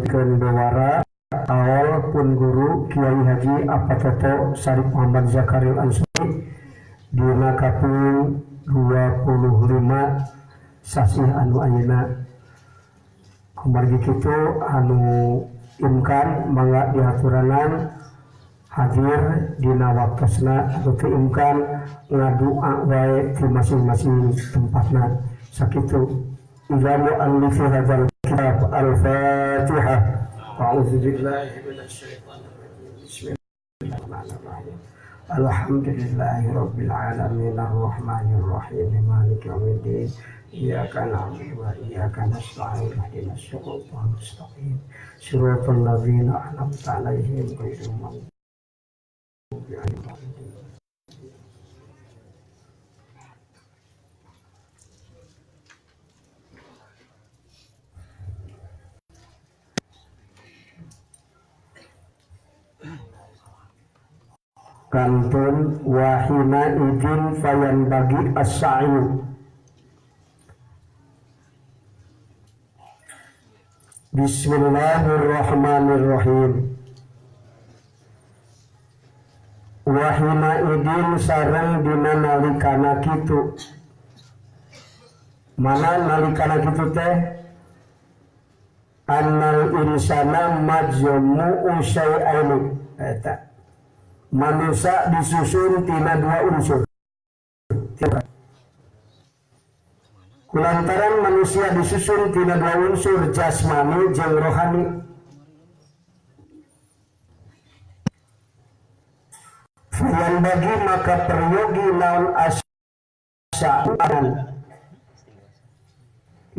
Kendawara awal pun guru Kiai Haji Apatoto Syarif Muhammad Zakaril Ansori dina kapung 25 sasih anu ayeuna kumargi kitu anu imkan mangga diaturanan hadir dina waktosna atau imkan ngadua wae di masing-masing tempatna sakitu ilamu al-lifi hadzal kitab al-fatihah a'udzu billahi minasyaitonir rajim bismillahirrahmanirrahim alhamdulillahi rabbil alamin arrahmanir rahim maliki yaumiddin iyyaka na'budu wa iyyaka nasta'in ihdinas siratal mustaqim siratal ladzina an'amta 'alaihim ghairil maghdubi 'alaihim waladdallin. Kantun wahina idin fayan bagi as-sa'yu. Bismillahirrahmanirrahim. Wahina idin sareng dina nalikana kitu. Mana nalikana kitu teh? Annal insana majmu'u syai'aini. Eta manusia disusun tina dua unsur. Kulantaran manusia disusun tina dua unsur jasmani jeung rohani. Fayan bagi maka peryogi naon asya'an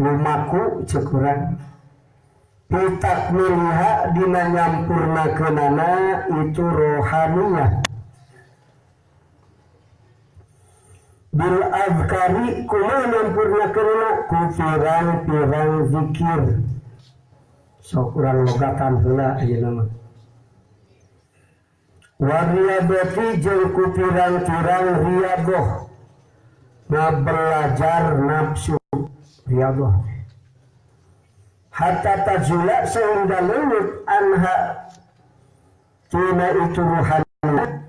lumaku cekurang pitak miliha dina nyampurna kenana itu rohaniyah bil azkari kuma nyampurna kenana ku pirang-pirang zikir sok urang logatan heula ayeuna mah wa riyadati jeung ku pirang-pirang riyadoh na belajar nafsu riyadoh hatta tajula sehingga lelut anha tina itu ruhana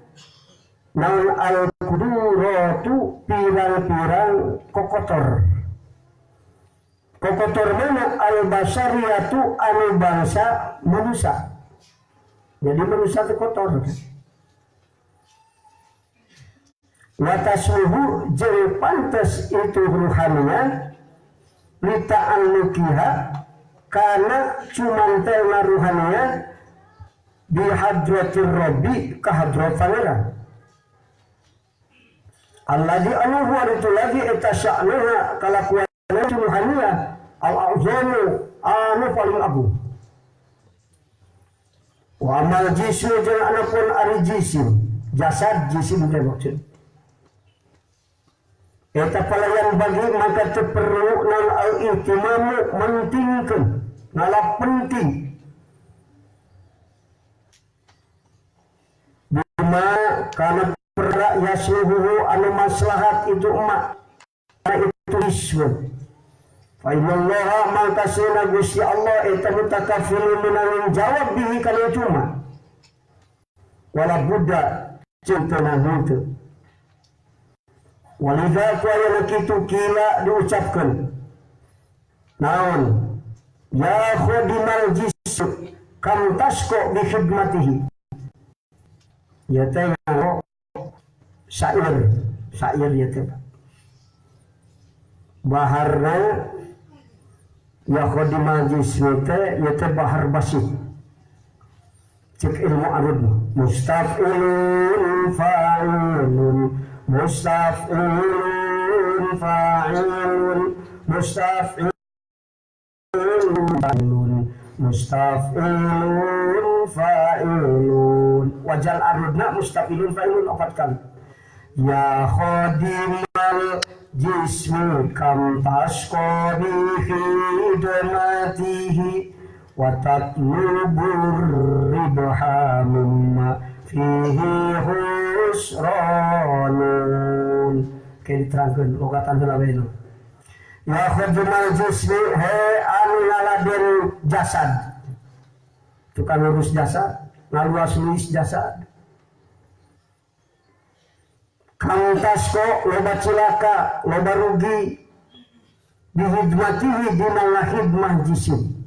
naun al-kuduratu pirang-pirang kokotor mana al-basariyatu anu bangsa manusia. Jadi manusia itu kotor. Watasluhu jeung pantes itu ruhaninya lita'alluqiha karena cuman telna ruhaniya di hadratir rabbi ka hadrat pangeran alladzi anu huwa itu lagi eta sya'nuha kalakuan ruhaniya al-azamu anu paling agung wa amal jismu jeung anapun ari jisim jasad jisim teh maksud eta palayan bagi maka teu perlu nan al-ihtimamu mentingkeun ngalap penting bima kana perra yasluhu anu maslahat itu emak itu ismu fa innallaha maka sina Gusti Allah eta mutakaffilun minal jawab bihi kana cuma wala budda cinta henteu walidha kuayana kitu kila diucapkan naon ya khodimal jism kam tasko bi khidmatihi ya tengok syair ya tengok baharna ya khodimal jism ya teh bahar basih cek ilmu arud mustaf'ilun fa'ilun mustaf'ilun fa'ilun mustaf'ilun fa'ilun wajal arudna mustaf'ilun fa'ilun opat kali ya khodimal jismi kam tasqoni khidmatihi wa tatlubur ribha mimma fihi husranun. Kayak diterangkan logatan heula we nu. Ya khudmal jismi he anu ngaladen jasad. Tukang urus jasad, ngaluas luis jasad. Kang tasko loba cilaka, loba rugi dihidmatihi dina ngahidmah jisim.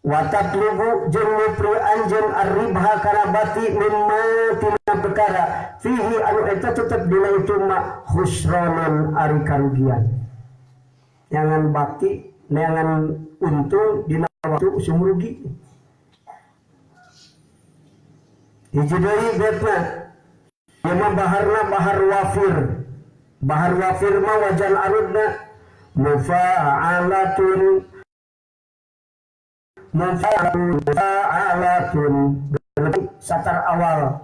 Watat lugu jeung mupri anjeun arribha kana bati mimma tina perkara fihi anu eta tetep dina itu mah husranan ari karugian. Jangan bakti, jangan untung dina waktu usum rugi. Hiji deui betna ieu baharna bahar wafir. Bahar wafir mah wajan arudna mufa'alatun satar awal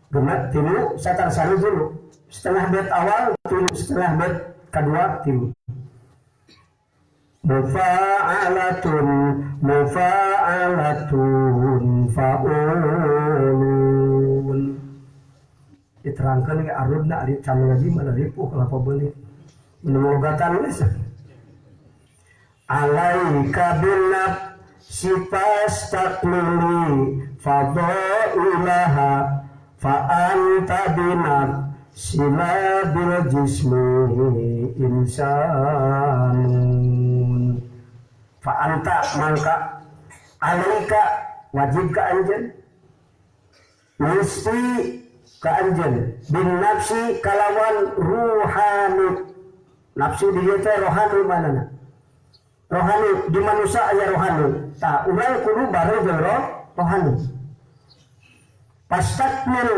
genep tilu satar sanu dulu setengah bet awal tilu setengah bet kedua tilu mufa'alatun fa'ulun diterangkan ke arudna ari camel lagi mana ripuh kelapa beuli menulogatan geus alaika bilnab sipas taklili fadailaha fa'anta binab sila bil jismi insanun fa'anta mangka alaika wajib ka anjeun mesti ka anjeun bin nafsi kalawan ruhani nafsu di teh rohani manana rohani di manusia aya rohani tak urang kudu bareng jeung rohani pastakmil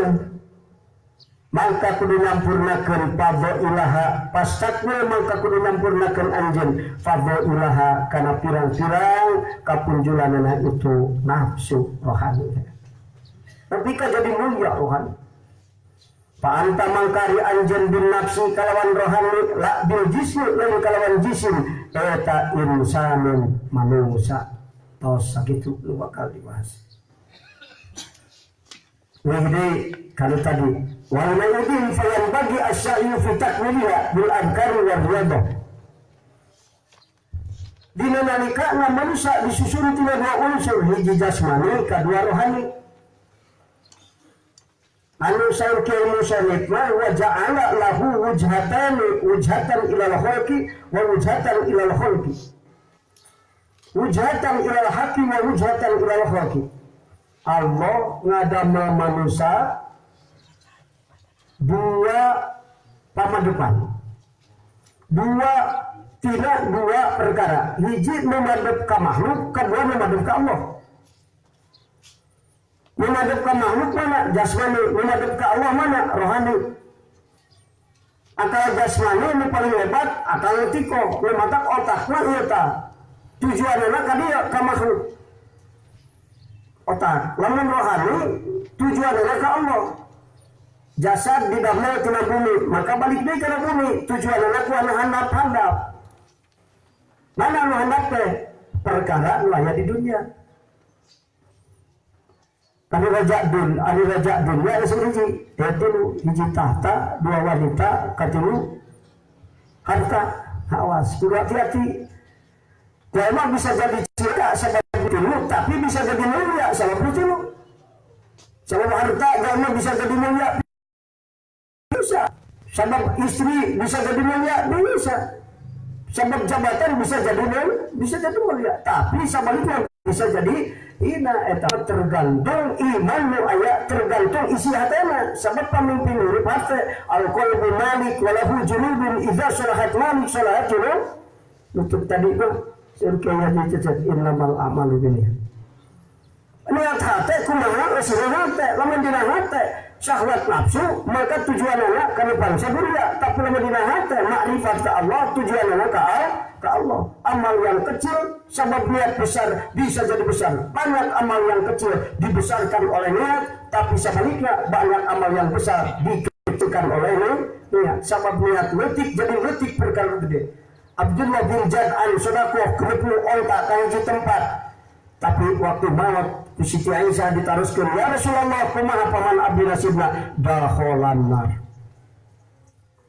mangka kudu nyampurnakeun fadailaha pastakmil mangka kudu nyampurnakeun anjeun fadailaha kana pirang-pirang kapunjulanana itu nafsu rohani tapi ka jadi mulia rohani Fa'anta mangkari anjen bin nafsi kalawan rohani la bil jismi lain kalawan jisim eta insanun manusia tos sakitu lu bakal dibahas. Wahdi kalau tadi wal mayyidin falan bagi asya'i fi takwiliha bil adkar wa riyadah. Dina nalika na manusia disusun tina dua unsur hiji jasmani kadua rohani. Anu sangkil musannif wa ja'ala lahu wujhatan ilal khalqi wa wujhatan ilal khalqi. Wujhatan ilal haqqi wa wujhatan ilal khalqi. Allah ngadama manusia dua pamadepan. Dua perkara. Hiji memadep ka makhluk, kedua memadep ka Allah. Memadep ka makhluk mana? Jasmani. Memadep ka Allah mana? Rohani. Akal jasmani ini paling hebat, akal tiko, mematak otak, ieu tujuanna ka dia ka makhluk. Otak, lamun rohani tujuanna ka Allah. Jasad didamel tina bumi, maka balik deui kana bumi, tujuanna ku anu handap-handap. Mana anu handap teh? Perkara nu aya di dunia. Anu raja dunia ada hiji, yaitu hiji tahta, dua wanita, katilu harta, awas, kudu hati-hati. Memang bisa jadi cilaka sebab tilu, tapi bisa jadi mulia sebab tilu. Sebab harta gak bisa jadi mulia, bisa. Sebab istri bisa jadi mulia, bisa. Sebab jabatan bisa jadi mulia, tapi sebaliknya bisa jadi ina eta tergantung iman nu aya tergantung isi hatena. Sebab pamimpin urip hate al-qalbu malik walahu junubun idza salahat malik salahat junub. Nutup tadi itu surkaya dicecet innamal a'malu binniyat. Niat hate kumaha usaha hate lamun dina hate syahwat nafsu maka tujuanna kana bangsa dunia, tapi lamun dina hate makrifat ka Allah tujuanna ka Allah. Amal yang kecil sebab niat besar bisa jadi besar. Banyak amal yang kecil dibesarkan oleh niat, tapi sebaliknya banyak amal yang besar dikecilkan oleh niat. Sebab niat letik jadi letik perkara gede. Abdullah bin Jadwal sedekah 20 onta ka hiji tempat. Tapi waktu maut Siti Aisyah ditaruskeun, ya Rasulullah kumaha paman abdi nasibna dakhalan nar.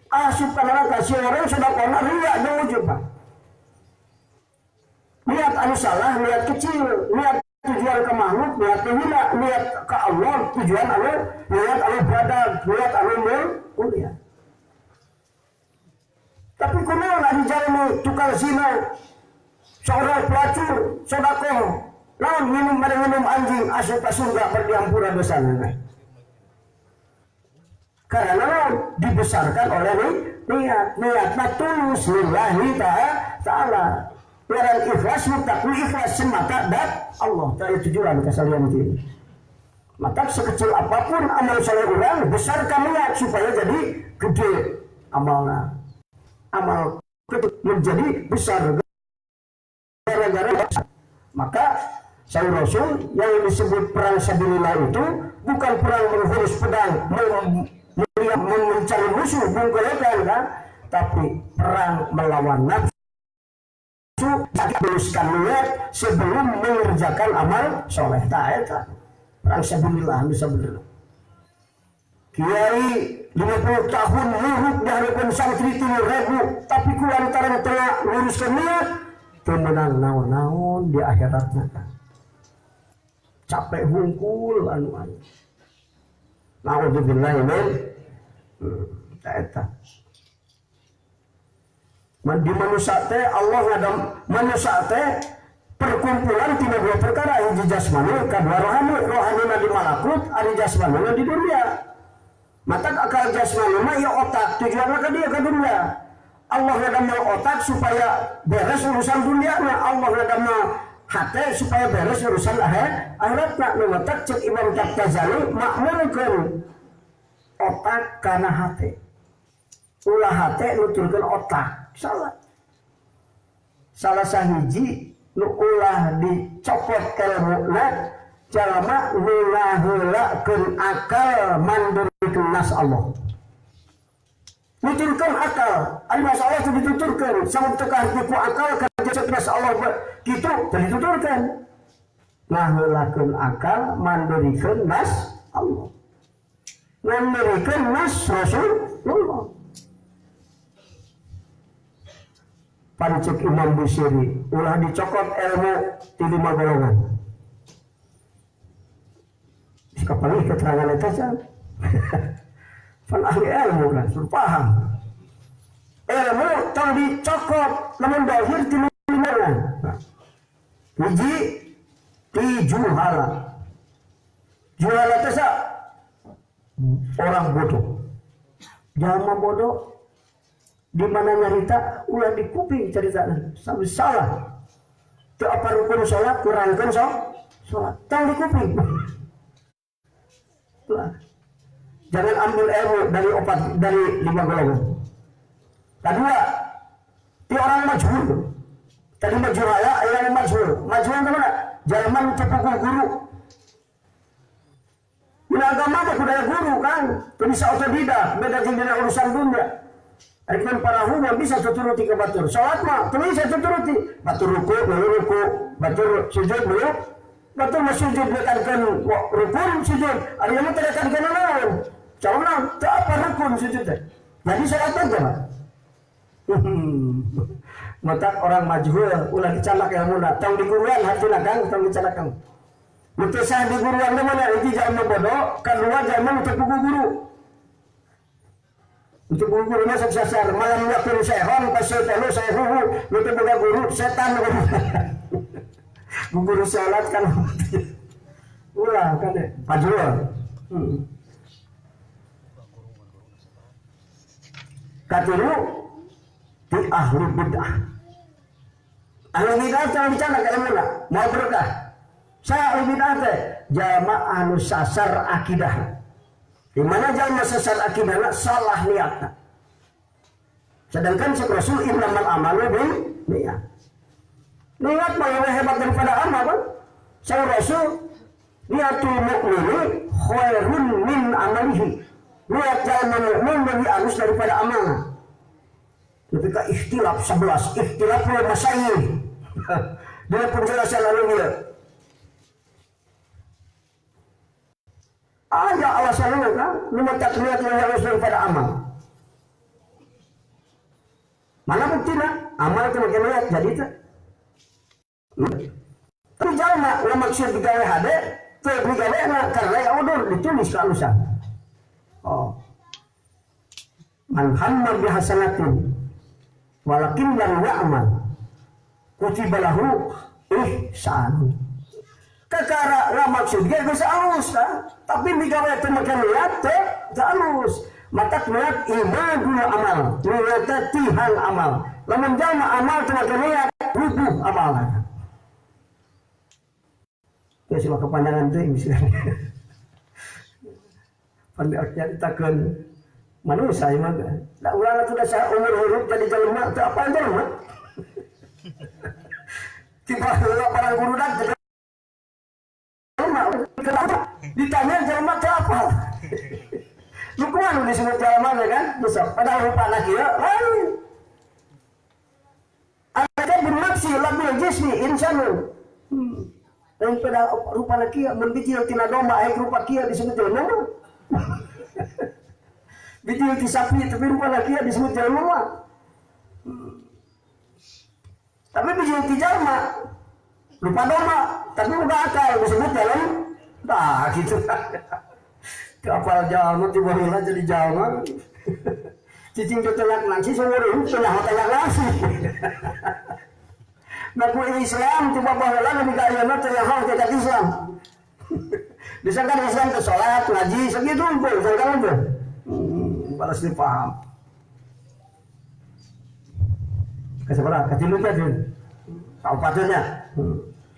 Asup ka neraka si orang sedekahna ria jeung ujub. Niat anu salah, niat kecil, niat tujuan ke makhluk, niat hina, niat ke Allah, tujuan anu niat anu badan, niat anu mulia. Tapi kunaon anu jalmi tukang zina, seorang pelacur, sedekah, lawan minum anjing asup ka surga berdiampura dosana. Karena dibesarkan oleh niatnya tulus lillahi ta'ala. Orang ikhlas mutakwi ikhlas semata dan Allah dari tujuan kesalian itu. Maka sekecil apapun amal soleh orang besarkan niat supaya jadi gede amalnya. Amal menjadi besar gara-gara besar. Maka sang Rasul yang disebut perang sabilillah itu bukan perang menghunus pedang mencari musuh menggolokkan kan, tapi perang melawan nafsu. Teruskan niat sebelum mengerjakan amal soleh. Eta perang sabilillah sebenarnya. Kiai 50 tahun murid di hadapan santri 3.000, tapi kulantaran telah luruskan niat temenang naon-naon di akhiratnya. Capek hungkul anu. Naudzubillah min eta. Di manusia teh Allah ngadam manusia teh perkumpulan tina dua perkara, hiji jasmani kadua rohani. Rohanina di malakut, ari jasmanina di dunia. Mata akal jasmani mah ya otak, tujuanna ka dia ka dunia. Allah ngadam otak supaya beres urusan duniana, Allah ngadam hate supaya beres urusan akhiratna. Nu matak cek Imam Ghazali makmulkeun otak kana hate. Ulah hate nuturkeun otak. Salah sahiji nu ulah dicopot ilmuna jalma nulaheulakeun akal mandurikeun nas Allah. Nuturkeun akal, ari masalah teu dituturkeun, sabab teu kahiji ku akal ka nas Allah kitu teu dituturkeun. Naheulakeun akal mandurikeun nas Allah. Mandurikeun nas Rasulullah. Pancik Imam Busiri ulah dicokot ilmu di 5 golongan. Sekapalih keterangan itu saja. Pan ahli ilmu kan, paham. Ilmu tang dicokot, namun dohir di 5 golongan. Hiji, di juhala. Juhala itu saja orang bodoh. Jalma bodoh. Di mana nyarita ulah di kuping ceritanya sampai salah. Teu apa rukun salat kurangkeun salat. Tang di kuping. Jangan ambil ilmu dari 5 golongan. Kedua, di orang majhul. Tadi majhul aya majhul. Majhul itu mana? Jalman teu guru. Dina agama mah kudu guru kan. Teu bisa otodidak, beda jeung dina urusan dunia. Arikan para huma bisa tuturuti ke batur. Salat mah teu bisa tuturuti. Batur ruku, batur sujud dulu. Batur mah sujud nekankeun rukun sujud. Ari mah teu nekankeun naon. Cauna teu apa rukun sujud teh. Jadi salat aja mah. Mata orang majhul ulah dicalak ilmuna. Tong di guruan hatuna Kang, tong dicalak Kang. Mutu sah di guruan teh mana hiji jalma bodoh, kadua jalma teu pugu guru. Untuk guru masuk sasar malam waktu sehon pas telu saya huhu itu boga guru setan guru salat kan ulah kan majul katuru di ahli bid'ah. Ahli bid'ah jangan bicara ke ilmu mau berkah. Saya ahli bid'ah teh jamaah anu sasar akidah. Di mana jalma sesat akidahna salah niatna. Sedangkan Rasul innamal amalu bil niat. Niat mah lebih hebat daripada amal kan? Sang Rasul niatul mukmini khairun min amalihi. Niat jalma mukmin lebih halus daripada amalnya. Ketika ikhtilaf 11, ikhtilaf masail. Dia penjelasan lalu dia. Ada alasannya kan, lu tak niat yang harus daripada amal. Mana buktinya? Amal itu makin niat jadi itu. Tapi jangan nggak maksud digawe hade, tuh digawe karena ya udah ditulis ke alusan. Oh, man hamma bihasanatin, walakin lam ya'mal, kutiba lahu ihsan. Kakara lah maksud dia bisa alus kan, tapi digawe itu makin niat teh alus. Mata niat iman dulu amal, niatnya tihan amal. Lamun jama amal itu makin niat, rubuh amal. Ya cuma kepanjangan tuh misalnya. Pandai ditakan manusia emang. Dah ulang itu dah saya umur hidup jadi jelema, itu apa yang jelema? Tiba tiba para guru dah jelema, ditanya jelema itu apa? Lu kemana disebut jelema kan? Besok padahal lupa lagi ya. Ada bernafsi lebih jismi insanul. Dan pada rupa laki membijil tina domba air rupa kia disebut jelema. Bijil ti sapi tapi rupa laki disebut jelema. Tapi bijil ti jalma rupa domba tapi udah akal disebut jelema. Dah gitu. Kapal jalma tiba hila jadi jalma. Cicing TANJAKNANGSI seumur hidup telah TANJAKNANGSI. Naku Islam coba baheula lebih ka ayeuna teh hal dekat Islam. Disangkan Islam ke salat, ngaji segitu heuh, sangkan heuh. Balas dipaham. Kasabara, katilu teh. Kaupatnya.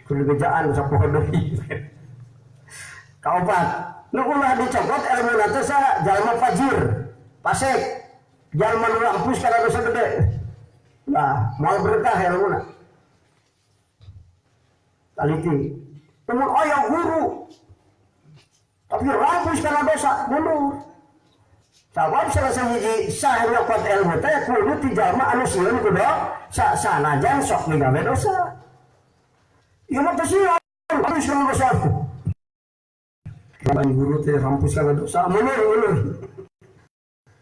Kudu bejaan sapoho deui. Kaupat. Nu ulah dicokot ilmu teh sa jalma fajir, pasek. Jalma nu lampus kana dosa gede. Nah, moal berkah ilmuna. Taliti, temun ayah guru, tapi rampus karena dosa, mundur. Sabab selesai hiji sah nyokot ilmu teh kudu ti jalma anu sieun kudu sanajan sok migawe dosa. Ieu mah teh sieun rampus karena dosa. Kalau guru teh rampus karena dosa, mundur.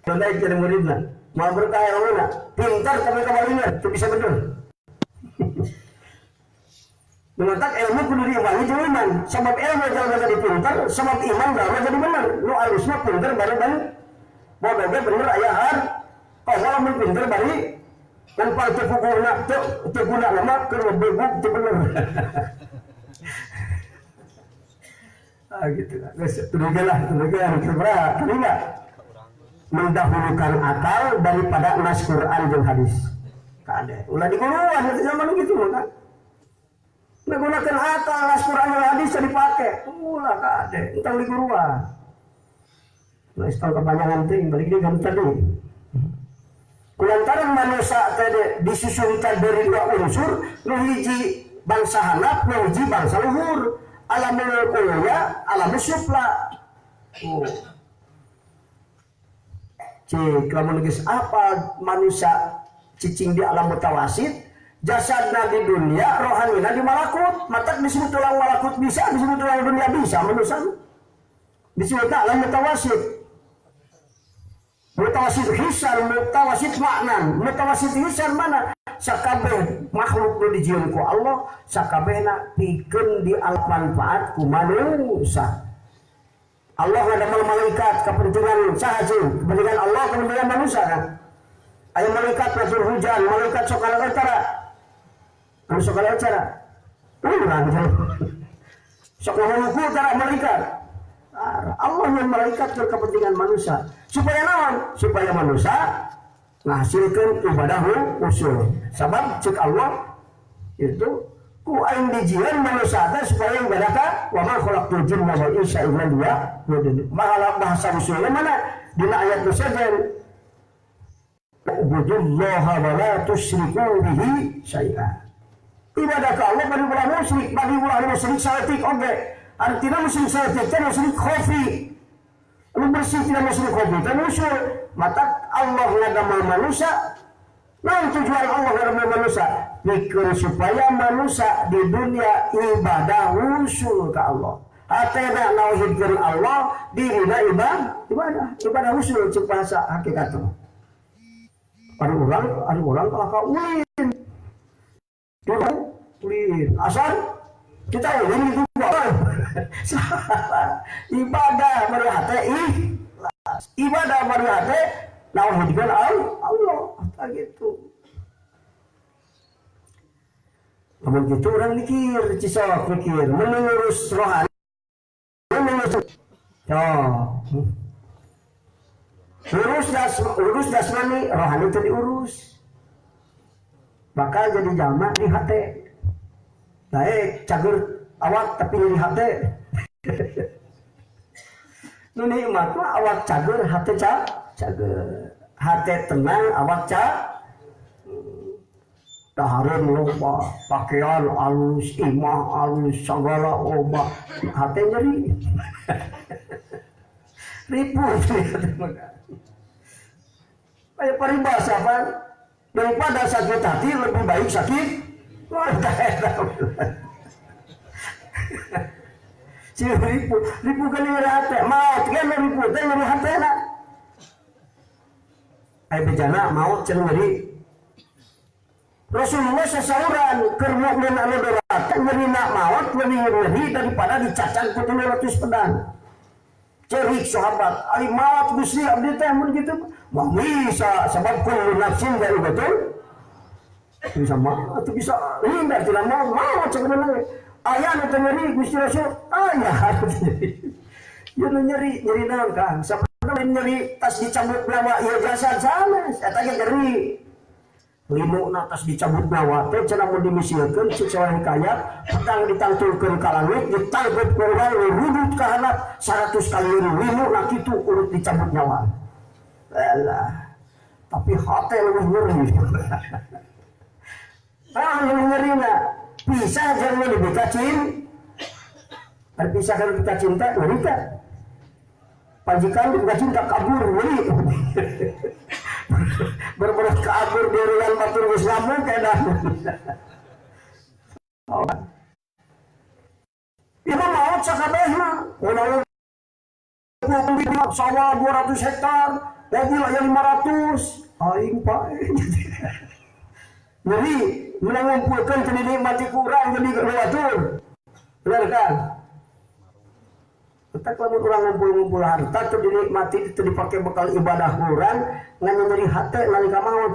Condai jadi muridna, mau berkah ilmuna, pintar tapi kembalinya, teu bisa bener. Mengatak ilmu kudu diimbangi jeung iman. Sabab ilmu jalma jadi pintar, sabab iman jalma jadi bener. Nu alusna pintar bari bari. Bodoh ge bener aya har. Kalau lamun pintar bari kan pal teu pukulna teu guna mah keur bebuk teu bener. Gitu lah. Geus tuduh anu keberapa? Ini enggak mendahulukan akal daripada nas Quran jeung hadis. Kade. Ulah diguruan itu zaman gitu kan. Menggunakan akal, Al-Quran dan hadis dipakai. Ulah kade, entang di guruan. Nah, istang kepanjangan ting, balik dia kan tadi. Kulantaran manusia tadi disusunkan dari dua unsur, nu hiji bangsa hanap, nu hiji bangsa luhur. Alamul ulya, alamul sufla. Cik, lamun geus apa manusia cicing di alam mutawasid? Jasadna di dunia, rohanina di malakut. Matak disebut tulang malakut bisa, disebut tulang dunia bisa, manusia. Disebut alam mutawasid. Mutawasid hisan, mutawasid maknan. Mutawasid hisan mana? Sakabeh makhluk nu dijieun ku Allah, sakabehna pikeun di alam manfaat ku manusia. Allah ada malaikat kepentingan sahaja, kepentingan Allah, kepentingan manusia kan. Aya malaikat ngatur hujan, malaikat sokal acara. Anu sokal acara. Ulang sok ngahuku cara malaikat. Allah yang malaikat kepentingan manusia. Supaya naon? Supaya manusia ngahasilkeun ibadahu usul. Sabab cek Allah itu ku aing dijieun manusia teh supaya ibadah ka wa ma khalaqtul jinna wal insa illa liya'budun. Mahala bahasa usulnya mana? Dina ayat tersebut. Ubudullaha wa la tusyriku bihi syai'an. Ibadah ka Allah bari ulah musyrik, bari ulah musyrik salatik oge. Artinya musyrik salatik teh musyrik khafi. Anu bersih tidak musyrik khafi teh musyrik. Mata Allah ngadamal manusia. Nah tujuan Allah ngadamal manusia bikin supaya manusia di dunia ibadah usul ke Allah. hatena nauhidkeun Allah, dirina ibadah usul cek bahasa hakikatna. Anu urang kalah ka ulin. Ulin asal kita ulin itu ibadah bari hate ibadah bari hate nauhidkeun Allah gitu. Namun gitu orang mikir, cisok mikir, mengurus rohani, urus jasmani, rohani itu diurus. Bakal jadi jamak di hati. Baik, cager awak tapi di hati. Nu nikmat mah awak cager, hati cager. Hati tenang, awak dahareun loba, pakaian alus, imah alus, segala obat, hati nyeri. Ribu. Kayak peribahasa apa? Daripada sakit hati lebih baik sakit. Si ribu kali nyeri hati, maut kan ribu teh nyeri hati nak. Bejana maut cenah nyeri. Rasulullah sesauran keur mukmin anu dorata nyeri nak maut lebih ngeri daripada dicacan ku 300 pedang. Cerik sahabat, ari maut Gusti abdi teh mun kitu mah bisa sabab kullu nafsin dha'iqatul bisa mah atau bisa hindar tidak mau sebenarnya aya anu teh nyeri Gusti Rasul aya ieu nyeri naon Kang saperna nyeri tas dicambuk nyawa ieu jasad sanes eta ge nyeri limu atas dicabut nyawa teh cenah mun dimisilkeun cek sawan kaya petang ditangtulkeun ka langit ditangkep ku urang rudut ka handap 100 kali limu na kitu urut dicabut nyawa. Alah. Tapi hati lebih ngeri. Lebih ngeri na pisah jeung lebih kacin. Berpisah kan kita cinta ngeri ka. Pajikan kita cinta kabur ngeri. Berberat kabur dirian batur geus lamun kedah. Ieu maot sakabehna. Ulah sawah 200 hektar, mobil aya 500. Aing pae. Jadi menangumpulkeun teu dinikmati ku urang jadi batur. Bener kan? Tak lamun urang ngumpul-ngumpul harta teu dinikmati teu dipake bekal ibadah urang ngan nyeri hate nalika maot.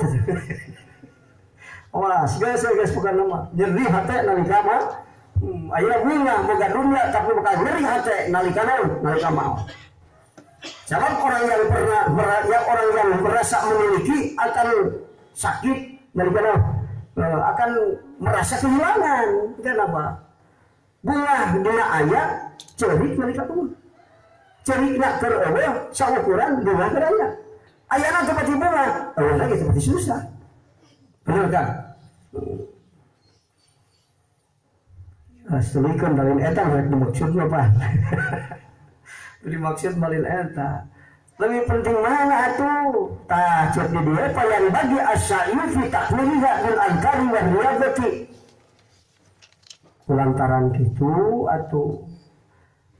Wah, geus bukan nama. Nyeri hate nalika maot. Ayeuna bunga boga dunya tapi bekal nyeri hate nalika maot. Sebab orang yang merasa memiliki akan sakit nalika akan merasa kehilangan. Kenapa? Bunga dina aya cerik nalika bunga. Cerik nak keur eueuh saukuran bunga keur aya. Ayana seperti bunga, eueuh lagi seperti susah. Benar kan? Astulikeun dalin eta rek dimaksudna apa? Dimaksud malin eta. Lebih penting mana atuh? Tah cek di dieu payan bagi as-sa'yu fi takmiliha bil ankari wa riyadati. Lantaran gitu atau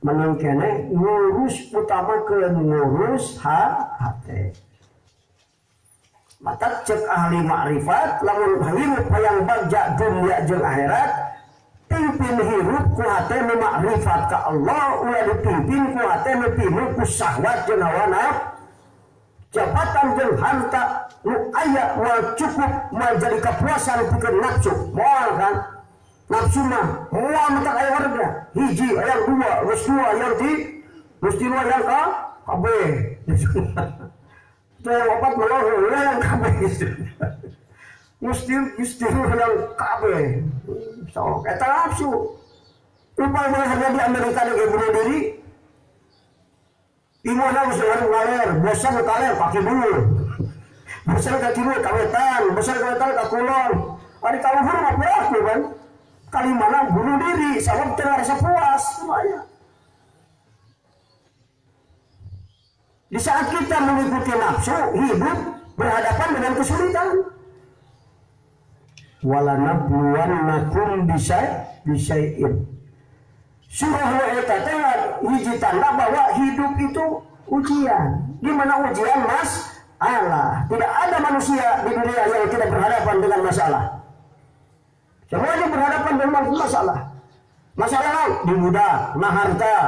menengkene ngurus utama ke ngurus hati. Mata cek ahli ma'rifat lamun hirup hayang bagja dunia jeung akhirat pimpin hirup ku hate nu ma'rifat ka Allah ulah dipimpin ku hate nu pimpin ku syahwat jeung hawa nafsu jabatan jeung harta nu aya moal cukup moal jadi kepuasan pikeun nafsu moal kan nafsu mah moal matak aya warga hiji aya dua geus dua yang ti mesti dua yang ka kabeh teu opat malah yang kabeh mesti yang kabeh so eta nafsu upama harga di Amerika ge bunuh diri imana geus ngaler bosan kaler pake dulu bosan ka kieu kawetan bosan kawetan ka kulon ari kaluhur mah aku kan kali mana bunuh diri sabab teu rasa puas semuanya. Di saat kita mengikuti nafsu hidup berhadapan dengan kesulitan. Walanabluwannakum bisyai'in Suruh eta teh hiji tanda bahwa hidup itu ujian. Di mana ujian masalah. Tidak ada manusia di dunia yang tidak berhadapan dengan masalah. Semuanya berhadapan dengan masalah. Masalah di budak, nah harta,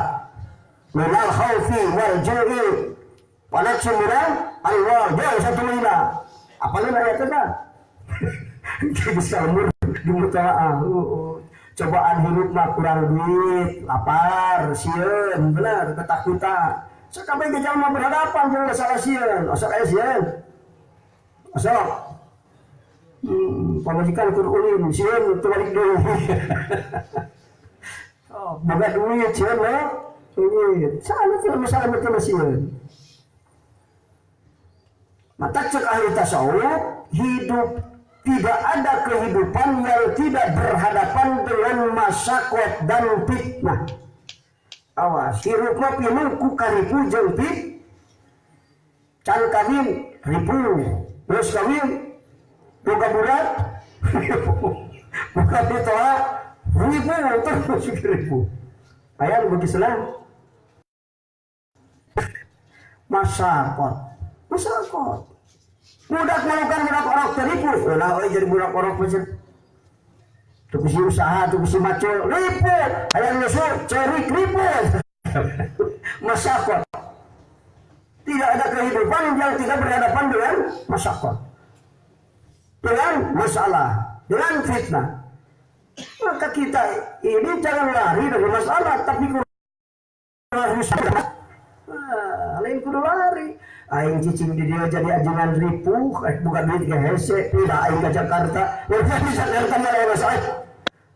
minal khaufi wal ju'i, panat sumuran, Allah, jauh satu lina. Apalagi ayat itu? Bisa umur di mutala'ah. Cobaan hidup mah kurang duit, lapar, sieun, benar, ketakutan. Sekarang kita jangan berhadapan dengan masalah sieun, asal sieun. Asal pamajikan kur ulin, sieun terbalik dulu. Oh, boga duit sieun lah. Duit. Sana tuh masalah betul sieun. Mata cek ahli tasawuf, hidup tidak ada kehidupan yang tidak berhadapan dengan masyarakat dan fitnah. Awas, hirup mah pinuh ku karipu jeung can kawin ribu, terus kawin buka budak, buka ditolak ribu terus ribu. Ayam bagi selang masyarakat. Budak melakukan budak orang teripu, nah jadi budak orang macam tu bisi usaha, tu bisi macul, ripu, ayam nyusul, cerik ripu, masyarakat. Tidak ada kehidupan yang tidak berhadapan dengan masyarakat, dengan masalah, dengan fitnah. Maka kita ini jangan lari dari masalah, tapi harus lain kudu lari. Aing cicing di dia jadi ajengan ripuh, bukan duit ke hese, tidak aing ke Jakarta. Mereka bisa Jakarta malah masalah.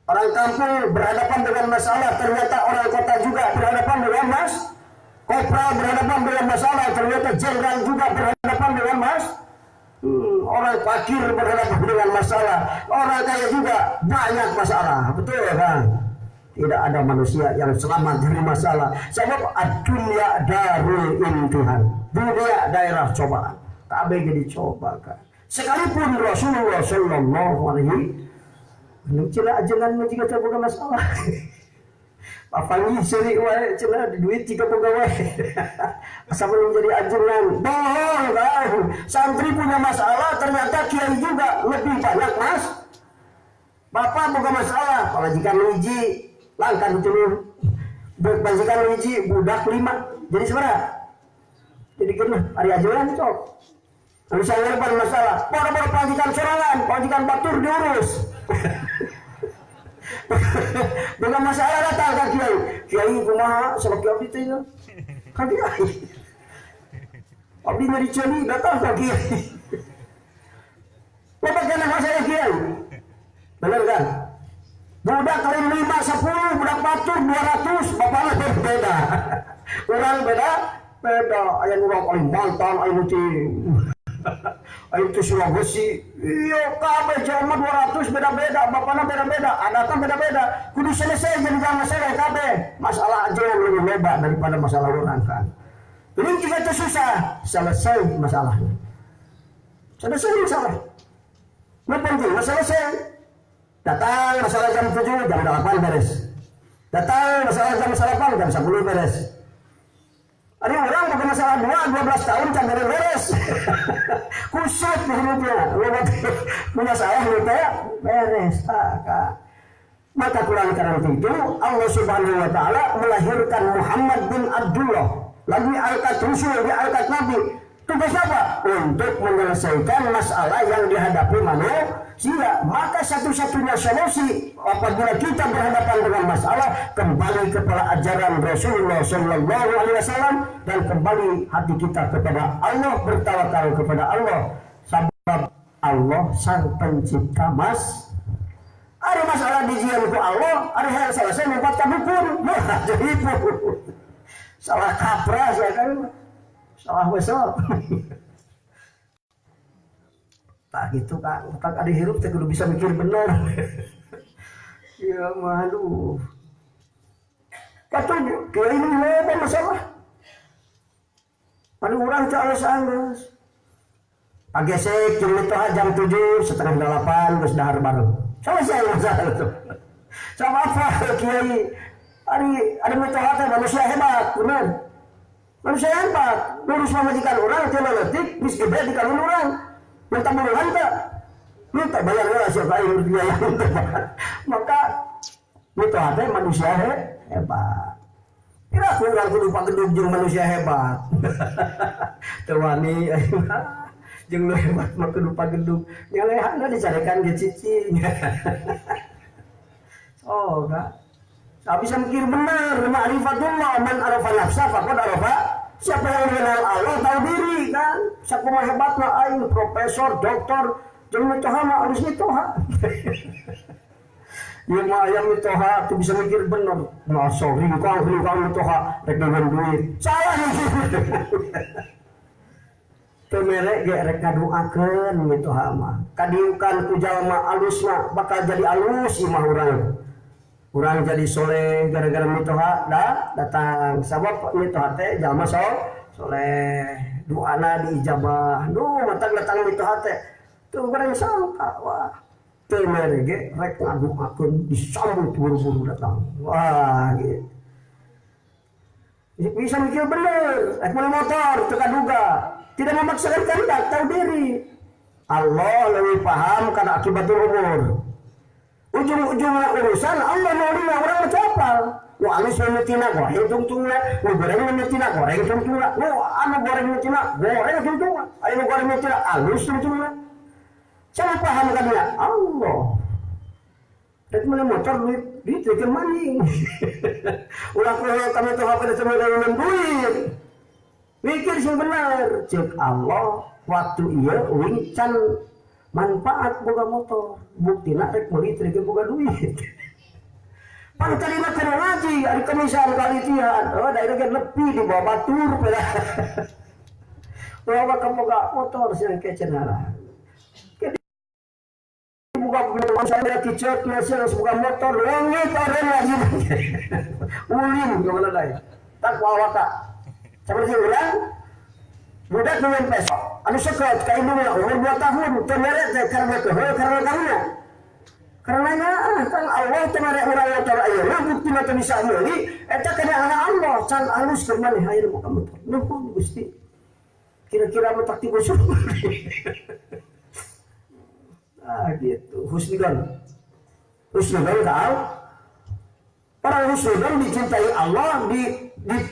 Orang kampung berhadapan dengan masalah, ternyata orang kota juga berhadapan dengan kopral berhadapan dengan masalah, ternyata jenderal juga berhadapan dengan orang fakir berhadapan dengan masalah, orang kaya juga banyak masalah, betul kan? Tidak ada manusia yang selamat dari masalah. Sebab dunia darul imtihan, dunia daerah cobaan. Kabeh jadi coba kan. Sekalipun Rasulullah Sallallahu Alaihi Wasallam cina ajengan jika terbuka masalah. Papangi seri wae cina duit jika boga wae. Asal belum jadi ajengan. Bohong tahu. Santri punya masalah ternyata kiai juga lebih banyak mas. Bapak boga masalah, kalau jika uji langkan itu berbazikan uji budak 5 jadi seberapa? Jadi kena hari ajuan cok. Lalu saya lebar masalah. Boro-boro pajikan sorangan, pajikan batur diurus. Dengan masalah datang kan kiai kumaha sebab kiai itu ya. Kan kiai. Abdi nyari celi datang kan kiai. Bapak kena masalah kiai. Benar kan? Budak lain 5, 10, budak batur 200, bapaknya berbeda. Orang beda. Ayah orang Kalimantan, ayah uci, ayah itu Sulawesi. Iya, kabeh jelema 200 beda-beda, bapaknya beda-beda, adatnya beda-beda. Kudu selesai jadi jangan masalah kabeh. Masalah aja yang lebih lebar daripada masalah orang kan. Ini jika itu susah, selesai masalahnya. Selesai masalah. Ini penting, selesai. Datang masalah jam 7, jam 8 beres. Datang masalah jam 8, jam 10 beres. Ada orang bukan masalah 12 tahun jam beres. Kusut hidupnya. Punya salah hidupnya beres. Maka kurang karena itu Allah Subhanahu Wa Taala melahirkan Muhammad bin Abdullah. Lalu diangkat Rasul, diangkat Nabi. Tugas apa? Untuk menyelesaikan masalah yang dihadapi manusia. Maka satu-satunya solusi apabila kita berhadapan dengan masalah, kembali kepada ajaran Rasulullah Sallallahu Alaihi Wasallam dan kembali hati kita kepada Allah, bertawakal kepada Allah. Sebab Allah sang pencipta ada masalah dijian ku Allah, ada yang selesai membuatkan hukum. Jadi salah kaprah ya kan. Salah besar. Tak gitu kak, tak ada hirup, tak kudu bisa mikir benar. Ya malu. Kata kira ini apa masalah? Ada orang cara sangat. Pagi sek jam 7, setengah 8 terus dahar baru. Selesai masalah itu. Sama apa kiai? Ada mitoha teh manusia hebat, benar. Manusia hebat, ngurus majikan orang, kena letik, bis gede di kalun orang. Minta buruhan tak? Minta bayar lah siapa yang biaya minta. Maka mitoha teh manusia hebat. Kira aku orang kudu pagedug jeung manusia hebat. Tewani jeung lu hebat mah kudu pagedug. Nyalehanna dicarekan ge cicing. Oh, enggak. Tak bisa mikir benar, ma'rifatullah man arafa nafsa faqad arafa. Siapa yang mengenal Allah tahu diri kan. Siapa mah hebatna aing profesor, doktor, jeung mitoha mah harus mitoha. Ya mah yang mitoha tu bisa mikir benar. Nah, sorry kau mitoha rek dengan duit. Salah nih. Kemerek ge rek ngaduakeun mitoha mah. Kadieukan ku jalma alus mah bakal jadi alus imah urang. Urang jadi soleh gara-gara mitoha datang sabab mitoha teh jalma soleh doana diijabah. Duh mantap datang mitoha teh tuh bareng sangka wah teu merege rek ngaduakeun disambut buru-buru datang. Wah gitu. Bisa mikir bener, rek meuli motor teu kaduga, tidak memaksakan kehendak, tahu diri. Allah lebih paham karena akibatul umur. Ujung-ujungnya urusan Allah mau lima orang mencapal. Wah alus memetina goreng tungtungna, goreng memetina goreng tungtungna, anu goreng memetina goreng tungtungna, ayo goreng memetina alus tungtungna. Siapa paham kan ya? Allah. Rek meuli motor duit ke maning. Ulah kuliah kami tuh apa ada dengan duit. Mikir sing bener, cek Allah waktu ieu uing can manfaat boga motor. Buktina rek meuli teu boga duit. Pan terima kana ngaji ari kemisan Al-Ittihad. Oh daerah ge lebih di bawah batur peda. Bawa ka boga motor sing kecenara. Buka saya kicet masih buka motor langit orang lagi. Ulim gimana dah? Tak bawa tak. Seperti orang budak dengan peso. Anu sekat kain dunia umur 2 tahun. Temeret karena tahunnya. Karenanya kan Allah temeret orang yang cara ayo. Bukti mata bisa meuli. Eta kena anak Allah. Can alus ke mana air buka motor. Nuhun Gusti. Kira-kira metak tiba syukur. Gitu. Husnudon tahu orang husnudon dicintai Allah,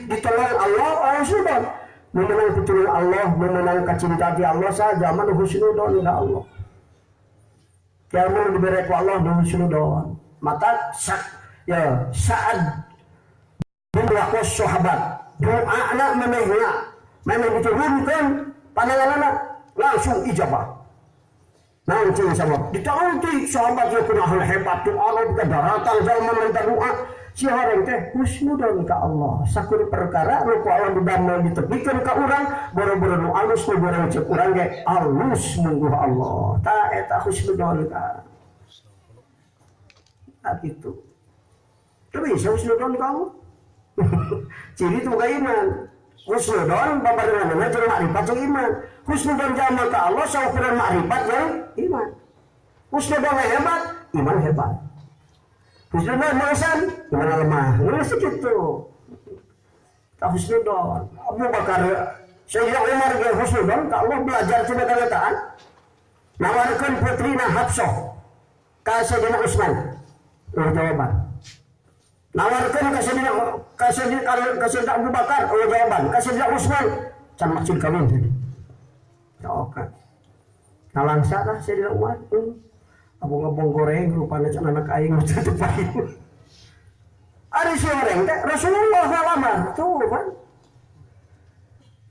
ditolong Allah, orang husnudon memenang pitulung Allah, memenang kecintaan Allah saja mana husnudon ya Allah. Kamu diberi ku Allah dengan husnudon. Maka saat berlaku sahabat doa anak memang diturunkan pandangan anak langsung ijabah. Nanti sama ditaunti sahabat yang kena hal hebat tu Allah bukan daratan zaman minta doa si orang teh husnudon ka Allah sakuri perkara nu ku Allah didamel ditepikan ka urang boro-boro nu alus nu urang cek urang ge alus mungguh Allah ta eta husnudon ka gitu tapi bisa husnudon ka Allah ciri tu ka iman husnudon babarenganna jeung makrifat jeung iman. Husnudon jalma ka Allah saukuran makrifat jeung iman. Husnudon hebat, iman hebat. Husnudon meusan, iman lemah. Geus kitu. Ta husnudon. Abu Bakar Sayyidina Umar ge husnudon ka Allah belajar tina kenyataan. Nawarkeun putrina Hafsah ka Sayyidina Utsman. Jawaban. Nawarkan ke Sayyidina Abu Bakar, jawaban. Ke Sayyidina Utsman, can maksud kawin. Oke. Nalangsa lah Sayyidina Umar. Abong-abong goreng, rupanya can anak aing macam itu paling. Ada si orang teh Rasulullah ngalamar, tuh kan.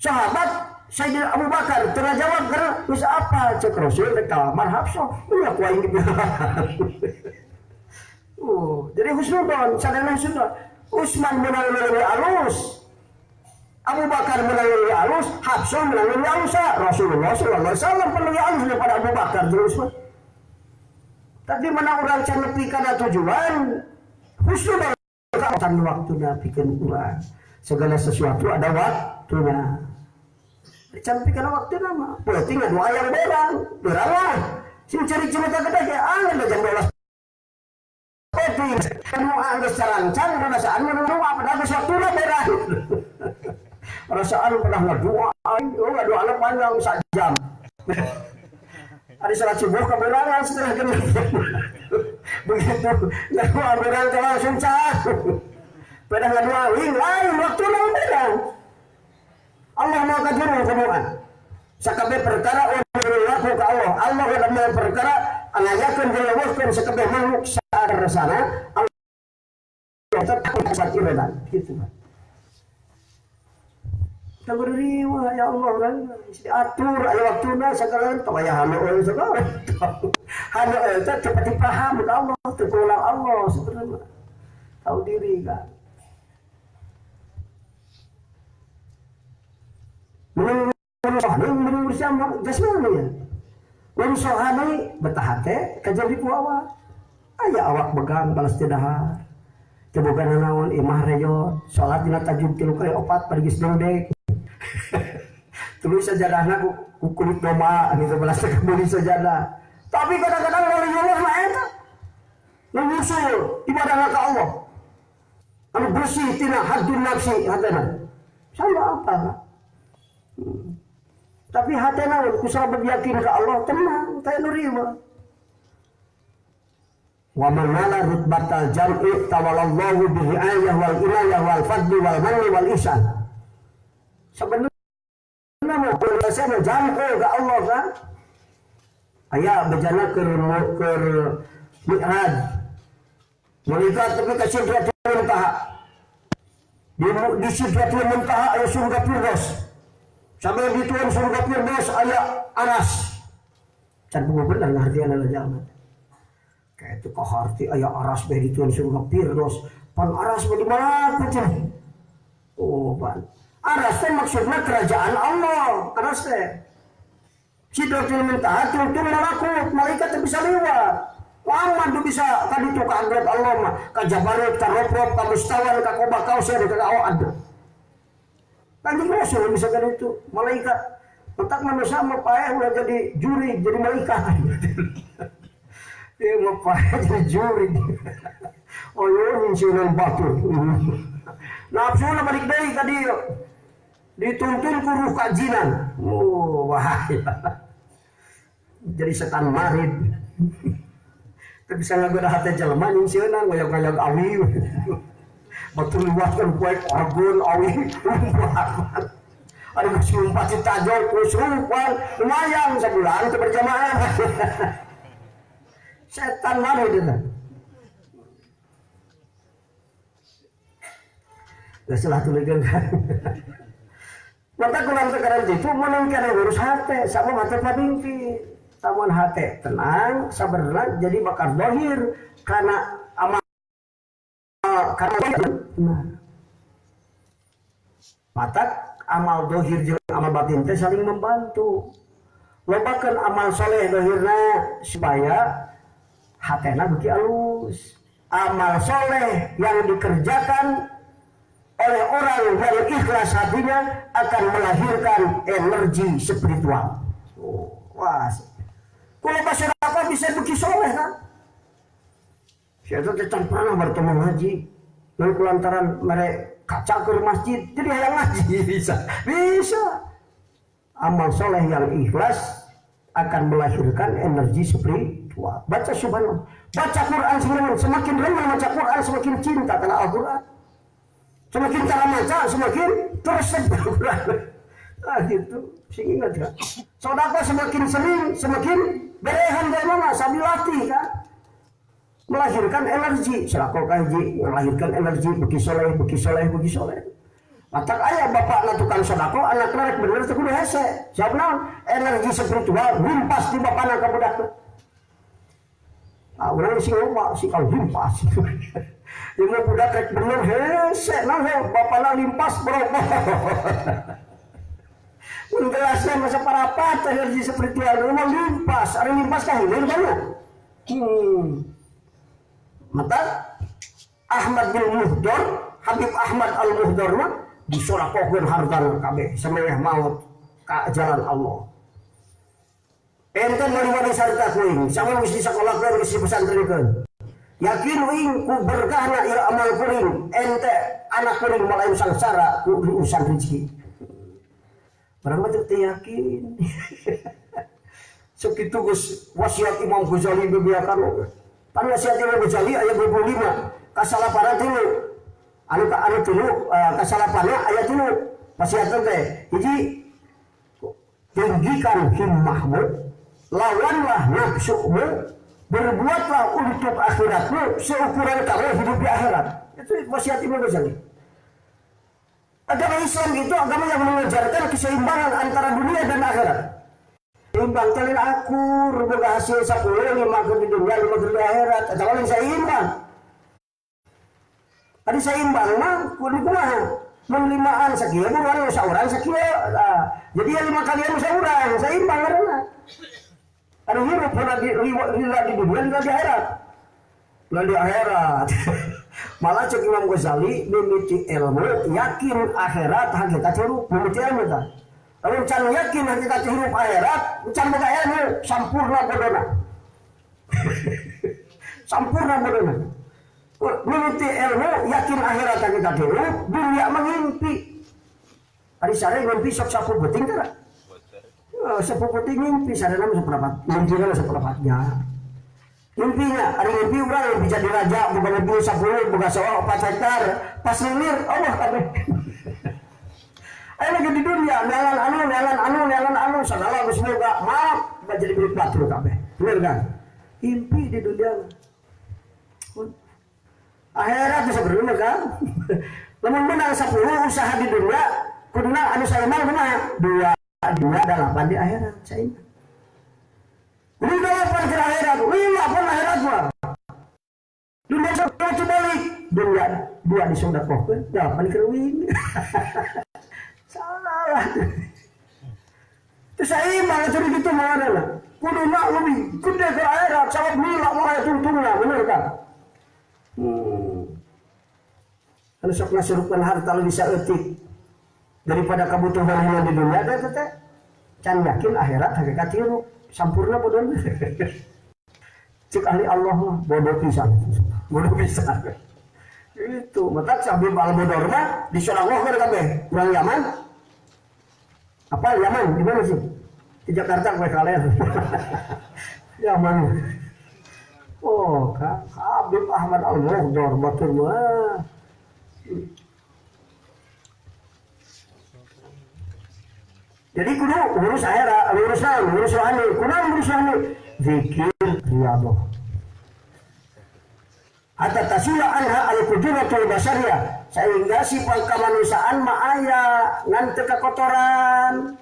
Sahabat Sayyidina Abu Bakar terjawab karena bisa apa? Cek Rasul teh kalamar Hafsah. Iya ku aing dibilang. Jadi husnudon, sadana husnudon. Utsman melalui alus, Abu Bakar melalui alus, Hafsah melalui alus. Rasulullah sallallahu alaihi wasallam melalui alus daripada Abu Bakar jeung Utsman. Tapi mana orang can nepi kana tujuan, husnudon kan waktuna pikeun urang. Segala sesuatu ada waktuna. Can nepi kana waktuna mah, penting doa yang berang lah. Sing cari cimata gede ge angin jam 12. doa geus carancang perasaan doa padahal geus waktuna beres. Perasaan pernah ngadoa, ngadoa panjang sajam. Hari salat subuh keberangan setelah genep. Begitu ngadoa berang langsung cah. Pada ngadoa lain waktuna berang. Allah mau kajuru kemuan. Sakabeh perkara laku ke Allah. Allah dalam perkara ngayakeun jeleweuhkeun sakabeh makhluk saresana. Allah tetap sakiran gitu. Kita beriwa ya Allah kan diatur aya waktuna sakaran teu aya hanu sakaran. Hanu eta cepat dipaham ke Allah, teu ulang Allah sebenarnya. Tahu diri kan. Menurut siapa jasmani ya. Mun sohani betah teh kajadi ku awak. Aya awak begang balas teu dahar. Teu boga naon imah rejo, salat dina tajud 3 kali 4 pergis dengdek. Tulis sajadahna ku kulit domba gitu balas teh beli sajadah. Tapi kadang-kadang waliullah mah eta nusul ibadah ka Allah. Anu bersih tina haddun nafsi hatana. Sama apa? Tapi hatena kusah beryakin ke Allah tenang, teu nurima. Wa man nala rutbatal jam'i tawalallahu bihi ayah wal inayah wal fadli wal manni wal ihsan. Sebenarnya mah kuliah jam'u ke Allah kan. Aya bejana keur mi'raj. Melihat tapi ke sidratul muntaha. Di sidratul muntaha aya surga firdaus. Sampai di tuan surga firdaus aya aras. Can bener ngartian adalah jalan. Kayak itu kaharti aya aras bae di tuan surga firdaus. Pan aras bae di mana cenah? Oh, pan. Aras teh maksudna kerajaan Allah. Aras teh. Sidratul muntaha tungtung malakut, malaikat teh bisa lewat. Lama tuh bisa tadi tuh ka hadrat Allah mah, ka Jabarut, ka Robrok, ka Mustawan, ka Qoba Kausar, ka Awad. Kanjeng Rasul bisa kan itu malaikat. Petak manusia mah paeh udah jadi juri, jadi malaikat. Dia mah paeh jadi juri. Oh iya minsinan batu. Nafsu na balik deui ka dieu. Dituntun ku ruh kajinan. Oh bahaya. Jadi setan marid. Teu bisa ngagoda hate jelema jeung sieuna ngoyog-ngoyog awi. Batur liwatkeun poek argon awi. Ada sumpah citajol kusupan lumayan sebulan teu berjamaah. Setan marid eta. Geus salah tuleukeun kan. Maka kurang sekarang itu meningkat urus hati, sama mata mimpi, sama hati tenang, sabarna jadi bakar dohir karena amal karena mata amal dohir jeung amal batin teh saling membantu. Lobakeun amal soleh dohirna supaya hatena beuki alus. Amal soleh yang dikerjakan oleh orang yang ikhlas hatinya akan melahirkan energi spiritual. Oh, wah. Kalau masyarakat bisa beki soleh kan? Saya tuh tidak pernah bertemu ngaji. Lalu lantaran mereka kaca ke masjid, jadi yang ngaji bisa. Amal soleh yang ikhlas akan melahirkan energi spiritual. Baca subhanallah, baca Quran semakin rendah baca Quran semakin cinta karena Al-Quran. Semakin cara baca, semakin tersebar. Nah gitu, sing ingat kan. Sedekah semakin sering, semakin berehan dari mana? Sambil latih kan. Melahirkan energi. Sedekah kaji, melahirkan energi. Beki soleh, beki soleh, beki soleh. Matak ayah bapak tukang sedekah, anak rek bener teu kudu hese. Sabna energi spiritual limpas di bapana ka budak. Ah urang sing loba si kau limpas. Ilmu budak rek bener hese nah bapana limpas berapa. Mun gelasna masa parapat energi spiritual memang limpas, ari limpas ka hilir banget. Mata Ahmad bin Muhdar, Habib Ahmad Al-Muhdar mah disolakohkeun hartana kabeh sameweh maut ka jalan Allah. Ente mari sarta kuing, sama mesti sekolah geus di pesantrenkeun. Yakin uing ku berkahna ieu amal kuring ente anak kuring malayu sangsara ku urusan rezeki. Barang mah teu yakin. Sakitu geus wasiat Imam Ghazali bebeakan. Pan wasiat Imam Ghazali aya 25 kasalaparan tilu. Anu tilu kasalaparan aya tilu. Wasiat teh hiji tinggikan himmahmu, lawanlah nafsumu, berbuatlah untuk akhiratmu seukuran kamu hidup di akhirat. Itu wasiat Imam Ghazali. Agama Islam itu agama yang mengajarkan keseimbangan antara dunia dan akhirat. Seimbang talin akur, berhasil 10, 5 di dunia, 5 di akhirat. Atau kalau seimbang. Tadi seimbang mah, kumaha? Menlimaan sekian, bukan seorang sekian. Jadi 5 kali seorang, seimbang karena. Ada hidup pernah di dunia, juga di akhirat. Bukan di akhirat. Malah cek Imam Ghazali mimiti ilmu yakin akhirat hakikat hidup mimiti ilmu kan. Kalau can yakin hakikat hidup akhirat, can boga ilmu sampurna bodona. Sampurna bodona. Mimiti ilmu yakin akhirat hakikat hidup, dunia mengimpi. Ari sare ngimpi sok sapu beting tara. Sapu beting ngimpi sare nama seperempat. Mimpi kana seperempatnya. Mimpinya, ada mimpi orang yang bisa diraja, bukan mobil 10, bukan sawah 4 hektar, pas lilir, Allah kabeh. Ayo lagi di dunia, nelan anu, segala semoga maaf, gak jadi milik patru kabeh, bener kan? Mimpi di dunia. Akhirat bisa bener kan? Namun menang 10 usaha di dunia, kuduna anu sayaman benar, 2 dan 8 di akhirat, saya ingat. Ini 8 ke akhirat, 5 akhirat mah. Dunia satu balik, dunia 2 disodaqohkeun, 8 kerwin. Salah. Terus seimbang atuh gitu mana lah. Kuduna lebih gede ke akhirat, sabab mila mah aya tungtungna, bener kan? Anu sok nasurukeun harta lebih saeutik daripada kebutuhan di dunia teh. Can yakin akhirat hakikat hirup. Sampurna bodoh. Cik ahli Allah mah bodoh pisan. Itu matak sambil bal bodoh mah disolawahkeun kabeh. Urang Yaman. Apa Yaman? Di mana sih? Di Jakarta kowe kalian. Yaman. Oh, Kak Habib Ahmad Al-Muhdar batur mah. Jadi kudu urus akhirat, urus rohani, zikir riyadhah. Hatta tasila anha al-qudratul basariyah, sehingga sifat kemanusiaan mah aya ngan teu kakotoran.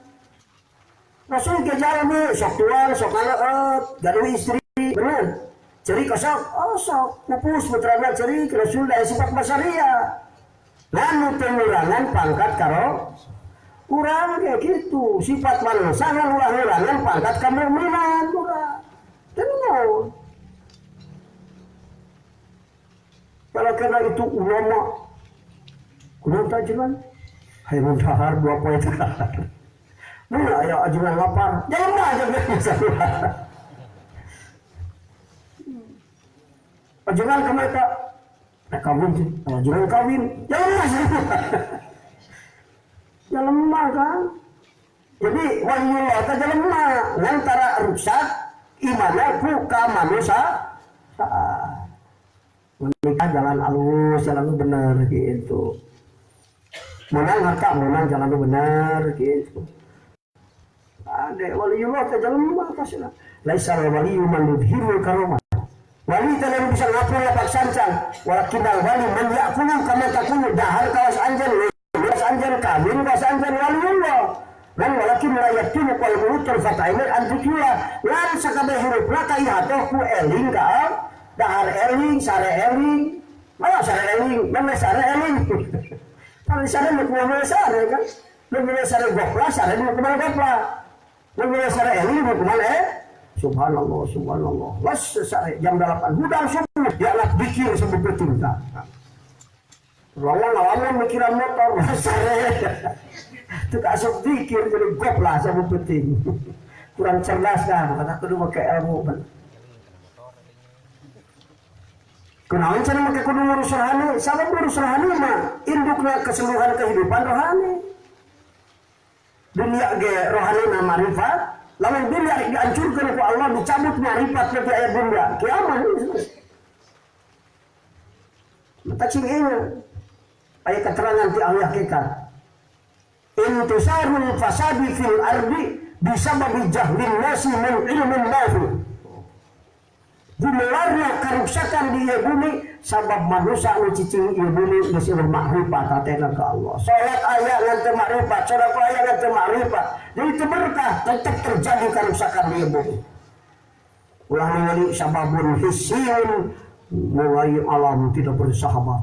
Rasul ke jalmi sok tuan, sok ngaleut, gaduh istri, bener. Ceri kosok, sok pupus putrana ceri Rasul aya sifat basariyah. Lan pengurangan pangkat karo kurang kayak gitu, sifat manusia yang ulang-ulangan pangkat kemukminan kurang. Tenang. Kalau karena itu ulama, kurang tajilan, hai mundahar 2 poin tahar. Mana ayah ajuran lapar, jangan aja biasa. Ajuran kemana? Kawin sih, ajuran kawin, jangan aja. Ya lemah kan. Jadi waliullah teh lemah antara rusak imanna ku ka manusia. Menikah jalan alus, jalan benar gitu. Menang harta, menang jalan benar gitu. Ada waliullah teh lemah kasina. Laisa waliyyu man yudhirul karomah. Wali teh bisa ngapur lapak sancang, walakin wali man ya'kulu kama takulu dahar kawas anjeun. Anjan kawin ka anjan waliullah lan walakin la yakunu qal mutul fataimin antukula lan sakabeh hurufna ka ihatoh ku eling ka dahar eling sare eling mana sare eling mana sare eling kalau sare mau kemana sare kan mau sare gopla sare mau kemana gopla mau sare eling mau kemana subhanallah las sare jam 8 hudang subuh dia nak pikir sebut betul tak. Lawan mikiran motor, sare. Itu asal pikir jadi goplah sama penting. Kurang cerdas kan, kata kudu pakai ilmu. Kenaon cenah make kudu ngurus rohani, sabab ngurus rohani mah indukna keseluruhan kehidupan rohani. Dunia ge rohani na marifat, lamun dunia dihancurkeun ku Allah dicabut marifat nanti aya dunia, kiamat. Mata cing aya keterangan ti ahli hakikat. Intisarul fasadi fil ardi bisababi jahlin nasi min ilmin nafi. Dimelarnya kerusakan di bumi sabab manusia anu cicing ieu bumi geus ilmu makrifat hatena ka Allah. Salat aya ngan teu makrifat, sedekah aya ngan teu makrifat. Jadi teu berkah, tetap terjadi kerusakan di bumi. Ulah ningali sababun hisiyun mulai alam tidak bersahabat.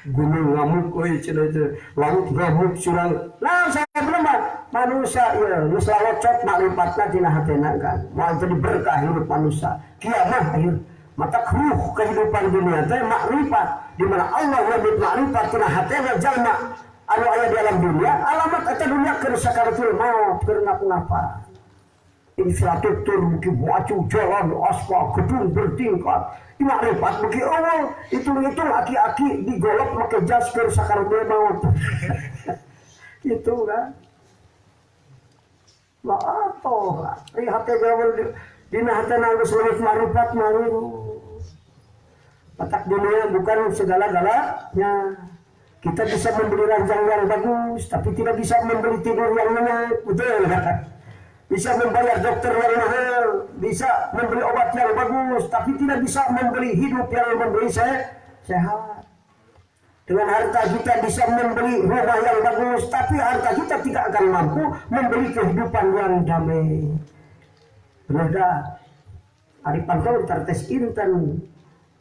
Gunung ngamuk euy cenah teh, laut ngamuk surang. Nah, sababna manusia ieu geus lawocot makrifatna dina hatena kan. Moal jadi berkah hidup manusia. Kiamat akhir mata ruh kehidupan dunia teh makrifat di mana Allah nyebut makrifat tina hatena jalma anu aya di alam dunia alamat eta dunia kerusakan fil maut keur ngapa infrastruktur mungkin maju jalan aspal gedung bertingkat di makrifat bagi Allah hitung-hitung aki-aki digolok make jas kerusakan fil maut itu kan lah atoh lihat teh dina hatena geus leuwih marifat mangin. Matak dunia bukan segala-galanya. Kita bisa membeli ranjang yang bagus, tapi tidak bisa membeli tidur yang nyenyak, betul kan? Bisa membayar dokter yang mahal, bisa membeli obat yang bagus, tapi tidak bisa membeli hidup yang memberi sehat. Dengan harta kita bisa membeli rumah yang bagus, tapi harta kita tidak akan mampu membeli kehidupan yang damai. Bener dah, ari pantau tartes inten,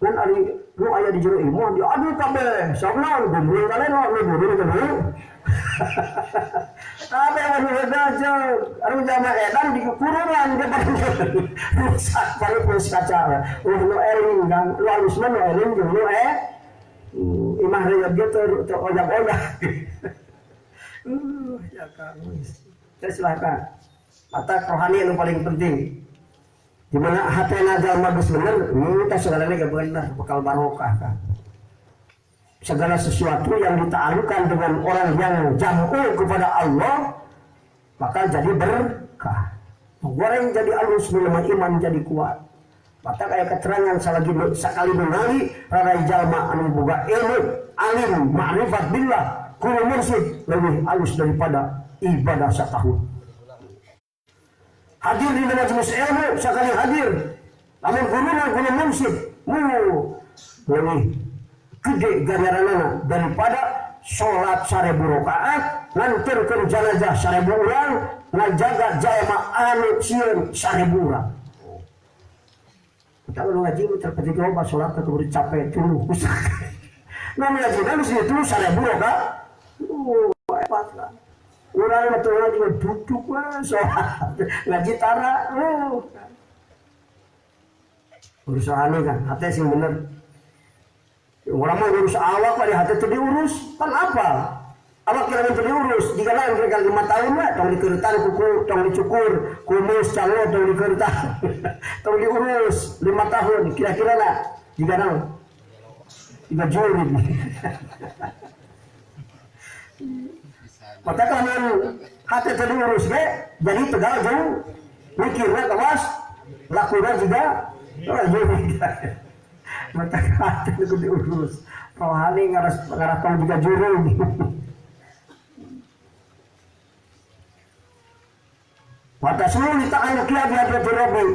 kan ari nu aya di jero ilmu diadu kabeh, sabna gumul kalian lo gumul kan. Kabeh anu aja, anu jama edan di kurungan depan rusak baru pos kaca. Lu eling kan, lu alus mana eling lu imah raya gitu tuh ojak-ojak. Ya kamu. Silakan. Mata rohani yang paling penting. Di mana hatena jalma geus bener, kita segalanya gak bener, bakal barokah kan. Segala sesuatu yang dita'allukan dengan orang yang jam'u kepada Allah, maka jadi berkah. Goreng jadi alus, minum iman jadi kuat. Maka kayak keterangan sekali mengali rarai jalma anu boga ilmu, alim, ma'rifat billah, kulo mursyid lebih alus daripada ibadah setahun. Hadir di majelis ilmu sekali hadir, namun guru mursyid lebih gede ganjaranana daripada sholat 1000 rakaat, nganterkeun jenazah 1000 urang, ngajaga jalma anu sieun 1000 urang. Kita kalau ngaji terpetik loba sholat keburu capek tuluh usah. Nah ngaji kan sini tuluh 1000 rakaat. Hebat lah. Urang betul ngaji duduk wah sholat ngaji tara. Urusan kan hati sing bener. Orang mau urus awak pada hati itu diurus kan apa? Awak kira itu diurus jika lain kira 5 tahun lah tong dikeretan kuku tong dicukur kumus calo tong dikeretan tong diurus 5 tahun kira-kira lah jika nang 3 juli. Maka kalau hati itu diurus jadi tegal jauh mikirnya kewas lakukan juga mata hati itu diurus rohani ngarah tong juga jurung. Mata semua dita'aluk ya bihadratul Rabbi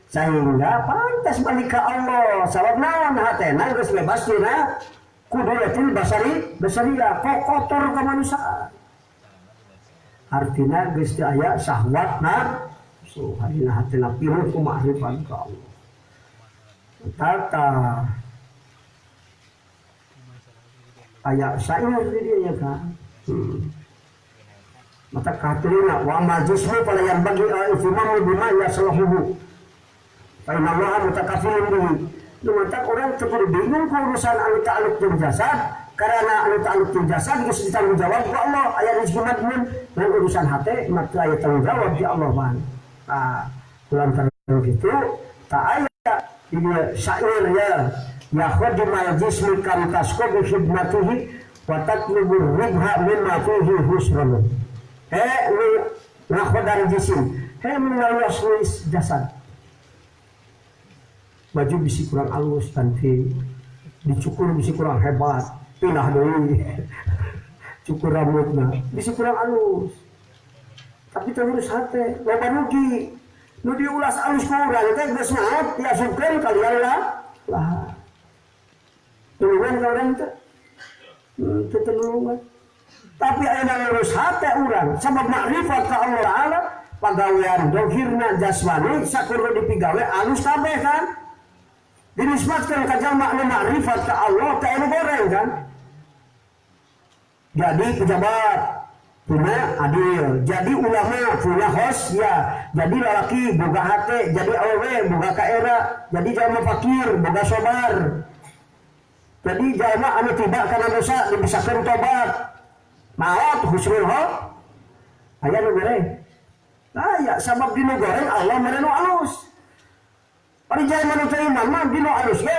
sehingga pantas balik ke Allah sabab naon hatena geus bebas dina kudratul basariyah kok kotor ke manusia artinya geus teu aya syahwatna so hadina hatena pinuh ku ma'rifat ka Allah. Tata ayat syair dia kan. Mata katrina wa majismu pada yang bagi imamu bima yasluhu. Fa inna Allah mutakafilun bihi. Mata orang terus bingung ku urusan anu ta'alluq jeung jasad karena anu ta'alluq jeung jasad geus ditanggung jawab ku Allah aya rezeki madmun dan urusan hati maka aya tanggung jawab di Allah man. Nah, lantaran gitu tak aya ini syair ya yakhdimal jismi kam tasko bi khidmatihi wa tatlubur ribha mimma fihi husran. Lu nakhodar jisim, mengawas nulis jasad. Baju bisi kurang halus dan dicukur bisi kurang hebat, pindah deui. Cukur rambutna bisi kurang halus. Tapi terus hate, loba rugi. Nu diulas alus kurang teh geus naon diasupkeun kalian lah. Tuluan ka urang teh. Tetulungan. Tapi ayeuna lurus hate urang sabab makrifat ka Allah Taala pagawean dohirna jasmani sakudu dipigawe alus kabeh kan. Dinisbatkeun ka jalma anu makrifat ka Allah teh anu goreng kan. Jadi pejabat punya adil, jadi ulama punya hosya, jadi lalaki boga hate, jadi awewe boga kaera, jadi jalma fakir boga sobar, jadi jalma anu tidak karena dosa dibisakeun tobat, maot husnul hok, aya nu goreng, aya sabab dinu goreng Allah merenu alus, ari jalma nu teu iman mah dinu alus ge,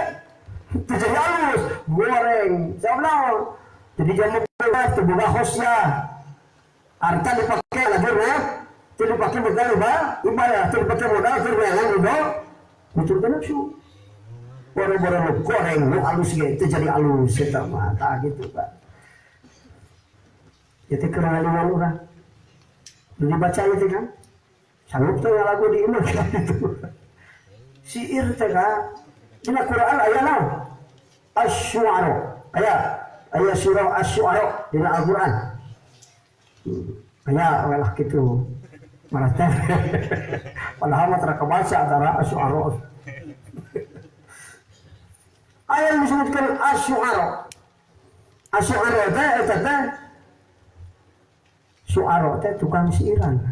teu jadi alus, goreng, sabab jadi jalma boga hosya. Harta dipakai lagi ya, tidak dipakai modal ibadah, tidak dipakai modal kerjaan itu, muncul ke nafsu. Boro-boro goreng, lu halus gitu jadi halus, itu mata gitu pak. Jadi kerangan orang, dibaca itu kan, sanggup tuh lagu di imam gitu. Syair teh kan, di Quran ayat nào, Asy-Syu'ara, ayat surah Asy-Syu'ara di Al-Quran. Kayak welah gitu malah teh padahal mah tara kebaca antara Asy-Syu'ara ayat disebutkan Asy-Syu'ara teh eta teh syu'ara teh tukang siiran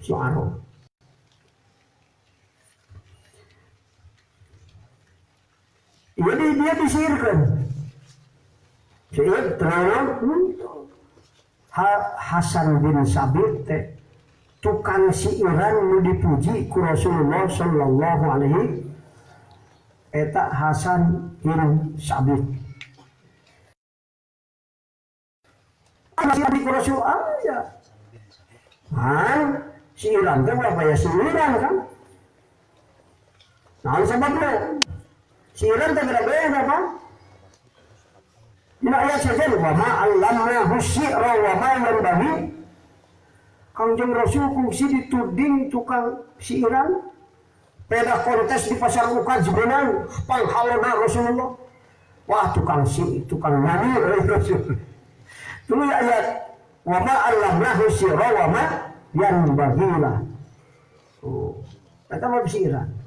syu'ara jadi dia disihirkan sihir terang Hasan bin Sabit teh tukang siiran nu dipuji ku Rasulullah sallallahu alaihi eta Hasan bin Sabit. Ana di Rasul aya. Siiran teh apa ya siiran kan? Nah, sebabnya siiran teh beda-beda kan? Dina ayat saja wa ma allamnahu syi'ra wa ma yanbaghi. Kanjeng Rasul kungsi dituding tukang siiran. Peda kontes di pasar ukan sebenarnya panghalona Rasulullah. Wah tukang nyanyi Rasul. Tulu ayat wa ma allamnahu syi'ra wa ma yanbaghi lah. Oh, kata mau siiran.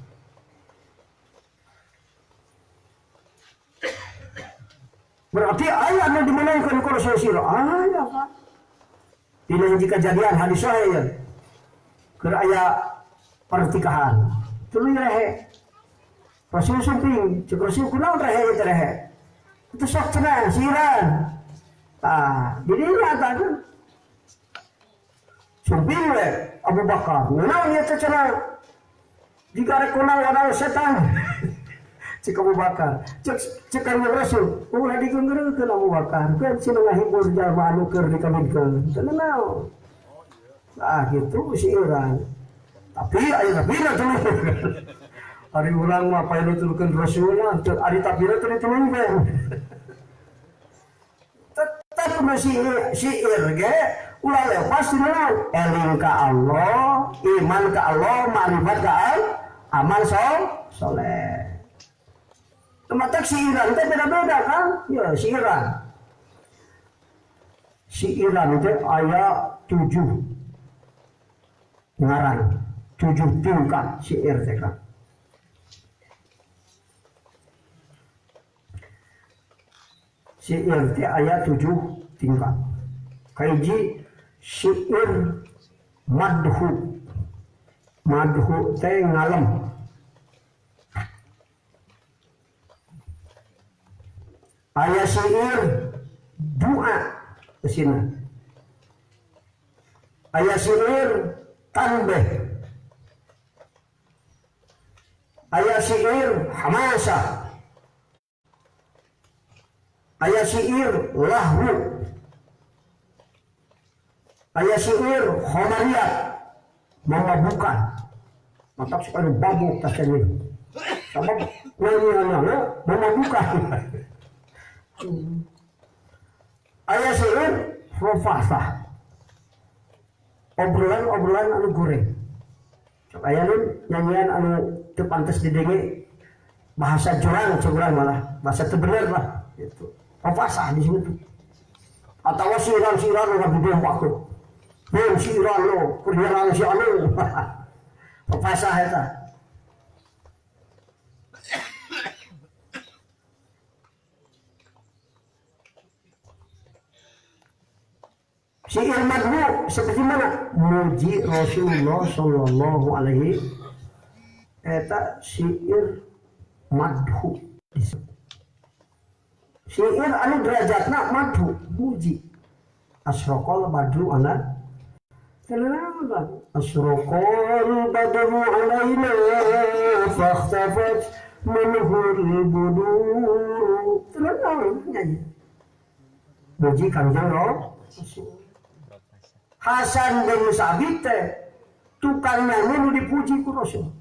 Berarti ayat yang dimenangkan kalau saya sirah ayat pak. Ini jika kejadian hadis saya ke ayat pertikahan. Tulu rehe. Rasul sumping, cek Rasul kunaon rehe itu rehe. Itu sok cenah siran. Jadi nyatakan sumping we Abu Bakar. Naon ieu teh cenah. Jika rek kunaon ada setan. Cik Abu Bakar, cek Kanjeng Rasul, ulah digenggeureukeun Abu Bakar, kan cenah ngahibur jalma anu keur dikawinkeun. Teu naon. Gitu siiran. Tapi ayeuna pina tuluy. Ari ulang mah pae nuturkeun Rasulullah, ari tapira teu ditulungkeun. Tetep syair ge ulah lepas naon? Eling ka Allah, iman ka Allah, makrifat ka amal saleh. Tempat siiran itu beda-beda kan? Ya siiran. Siiran itu ayat 7 ngaran 7 tingkat syair itu kan. Syair itu ayat 7 tingkat. Kaiji syair madhu. Madhu itu ngalem. Ayat syair doa kesini. Ayat syair tanbih. Ayat syair hamasa. aya syair lahu, aya syair khomariyat, memabukan. Maka sekali babuk tasnya. Sama nyanyi-nyanyi memabukan. Aya syair rofasah, obrolan anu goreng. Aya nyanyian anu teu pantes didenge, bahasa jurang curang malah, bahasa teu bener lah gitu. Rofasah di sini tuh. Atau siran-siran anu didombakeun. Heuh siran lo, perjalanan si anu. Rofasah eta. Syair madhu seperti mana? Muji Rasulullah sallallahu alaihi eta syair madhu. Syair anu derajatna madhu, muji. Asraqal badru ana kenapa? Asraqal badru alaina fakhtafat minhul budur. Kenapa nyanyi? Muji Kanjeng Rasul. Hasan bin Sabit tukang nyanyi nu dipuji ku Rasul.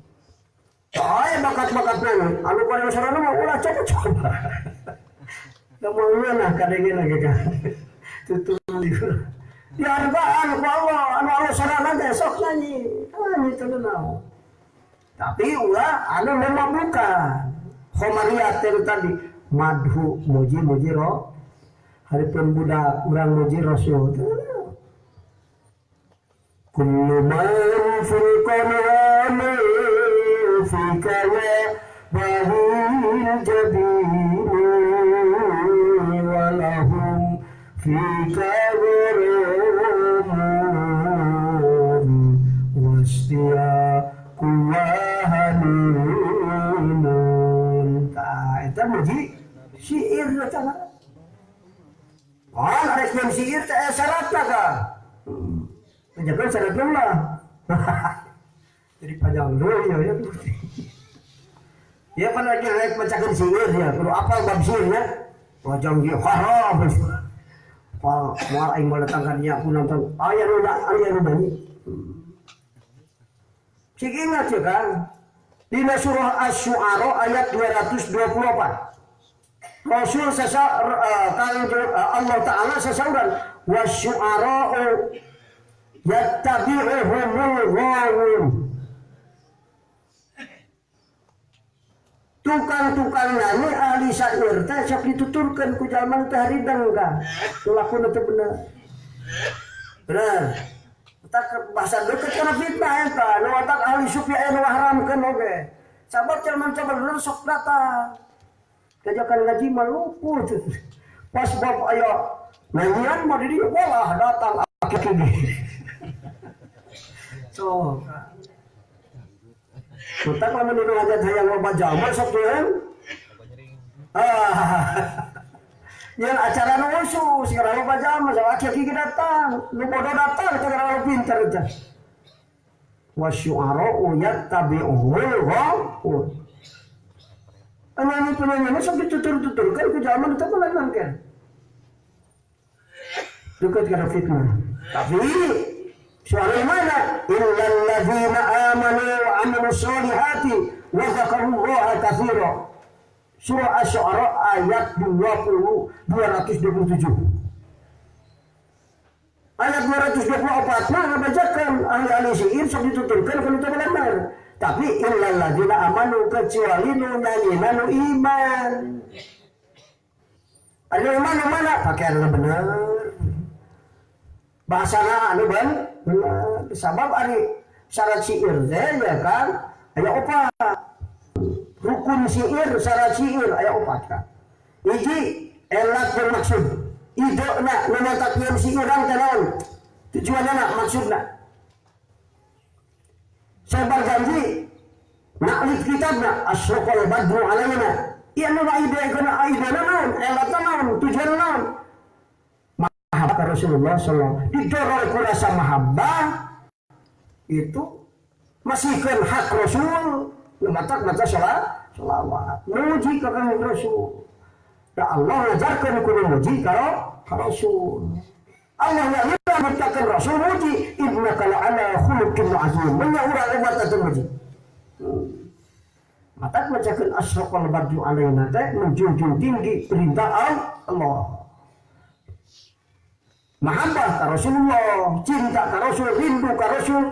Aya bakat-bakat nyanyi, anu paling sarana mah ulah coba-coba. Da moalna kadenge lagi kan. Tutur dihargaan ku Allah, anu Allah sarana teh sok nyanyi. Nyanyi teh naon. Tapi ulah anu memabukan. Khomariyat tadi madhu muji-muji roh. Haripun budak urang muji Rasul. Kullu man fil qanami fika wa bahil jabini walahum fika ghurumun wastia kuwahaninun. Eta muji syair eta. Harus yang syair teh syaratna kan. Jangan syarat lah. Jadi panjang dulu ya. Ya pada lagi naik bacakan syair ya. Kalau apa bab syairnya? Wajang dia haram. Mau aing mendatangkannya aku nonton. Aya nu nyanyi. Cik ingat ya kan. Di surah Asy-Syu'ara ayat 224. Rasul Allah Ta'ala sesauran wasyu'ara'u yattabi'uhumul ghawun. Tukang-tukang nyanyi ahli syair teh sok dituturkeun ku jalma teh harideng ka. Lakuna teh bener. Bener. Eta bahasa deukeut kana fitnah eta, nu otak ahli sufi anu haramkeun oge. Sabab jalma teh bener sok datang. Kajakan ngaji maluku pas bab aya nyanyian mah di dieu bolah datang akik ini. So utak lamun dina hajat hayang loba jalma sok teuing. Yang acara nu khusus gara loba jalma sok akik iki datang, nu bodoh datang teh gara pinter teh. Wasyu'ara'u yattabi'uhul ghawun. Penyanyi-penyanyi sok ditutur-tuturkan ke zaman itu melanangkan. Dekat kena fitnah. Tapi soal mana? Illal ladzina amanu wa amilus solihati wa dzakarullaha katsira. Surah Asy-Syu'ara ayat 227. Ayat 224 mah ngabacakeun ahli-ahli syair sok dituturkan kana teu bener. Tapi illal ladzina amanu kecuali nu nyanyina nu iman. Anu iman nu mana? Pakaian bener. Bahasana anu bener. Sabab ari syarat syair teh ya kan aya opat. Rukun syair, syarat syair aya opat kan. Hiji elat bermaksud. Idena nu matakkeun syairan teh naon? Tujuanna maksudna. Saya berjanji naklif kitabna asraqal badru alaina. Iya nu ide kana aidana naon? Elatna naon? Tujuan naon? Mahabbah Rasulullah sallallahu alaihi wasallam. Didorong ku rasa mahabbah itu masihkeun hak Rasul. Matak maca sholawat. Muji ka Rasul. Ya Allah ngajarkan kudu muji karo Rasul. Allah yang menciptakan Rasul muji, innaka la'ala khuluqin azim. Banyak urang umat itu muji. Mata bacakan asraqal badru alaina teh menjunjung tinggi perintah Allah. Mahabbah ka Rasulullah, cinta ka Rasul, rindu ka Rasul,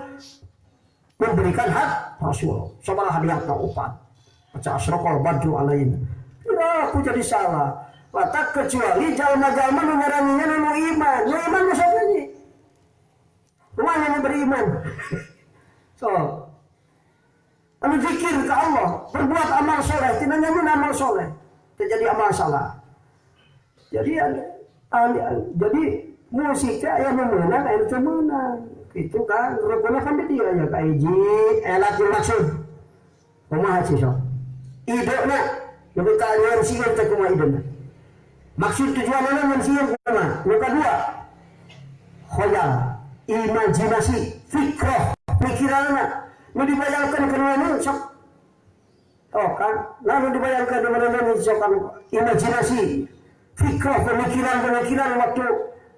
memberikan hak Rasul. Sabaraha hadiah upat. Baca asraqal badru alaina. Kira aku jadi salah. Watak kecuali jalma-jalma nu ngaranina nu iman. Nu iman maksudnya ni. Rumahnya yang beriman. So, anu zikir ke Allah, berbuat amal soleh, tidak nyamin amal soleh, terjadi amal salah. Jadi musiknya ayah memenang, ayah menang. Itu kan, rupanya kan dia ya kaiji, elat maksud. Kumaha sih so? Idenya, lebih kaya sihir tak kumaha idenya. Maksud tujuan mana yang sihir kumaha? Yang kedua, khoyal, imajinasi, fikrah, pikirannya. Mau dibayangkan ke mana sok? Oh kan, lalu dibayangkan di mana sok kan imajinasi, fikrah, pemikiran waktu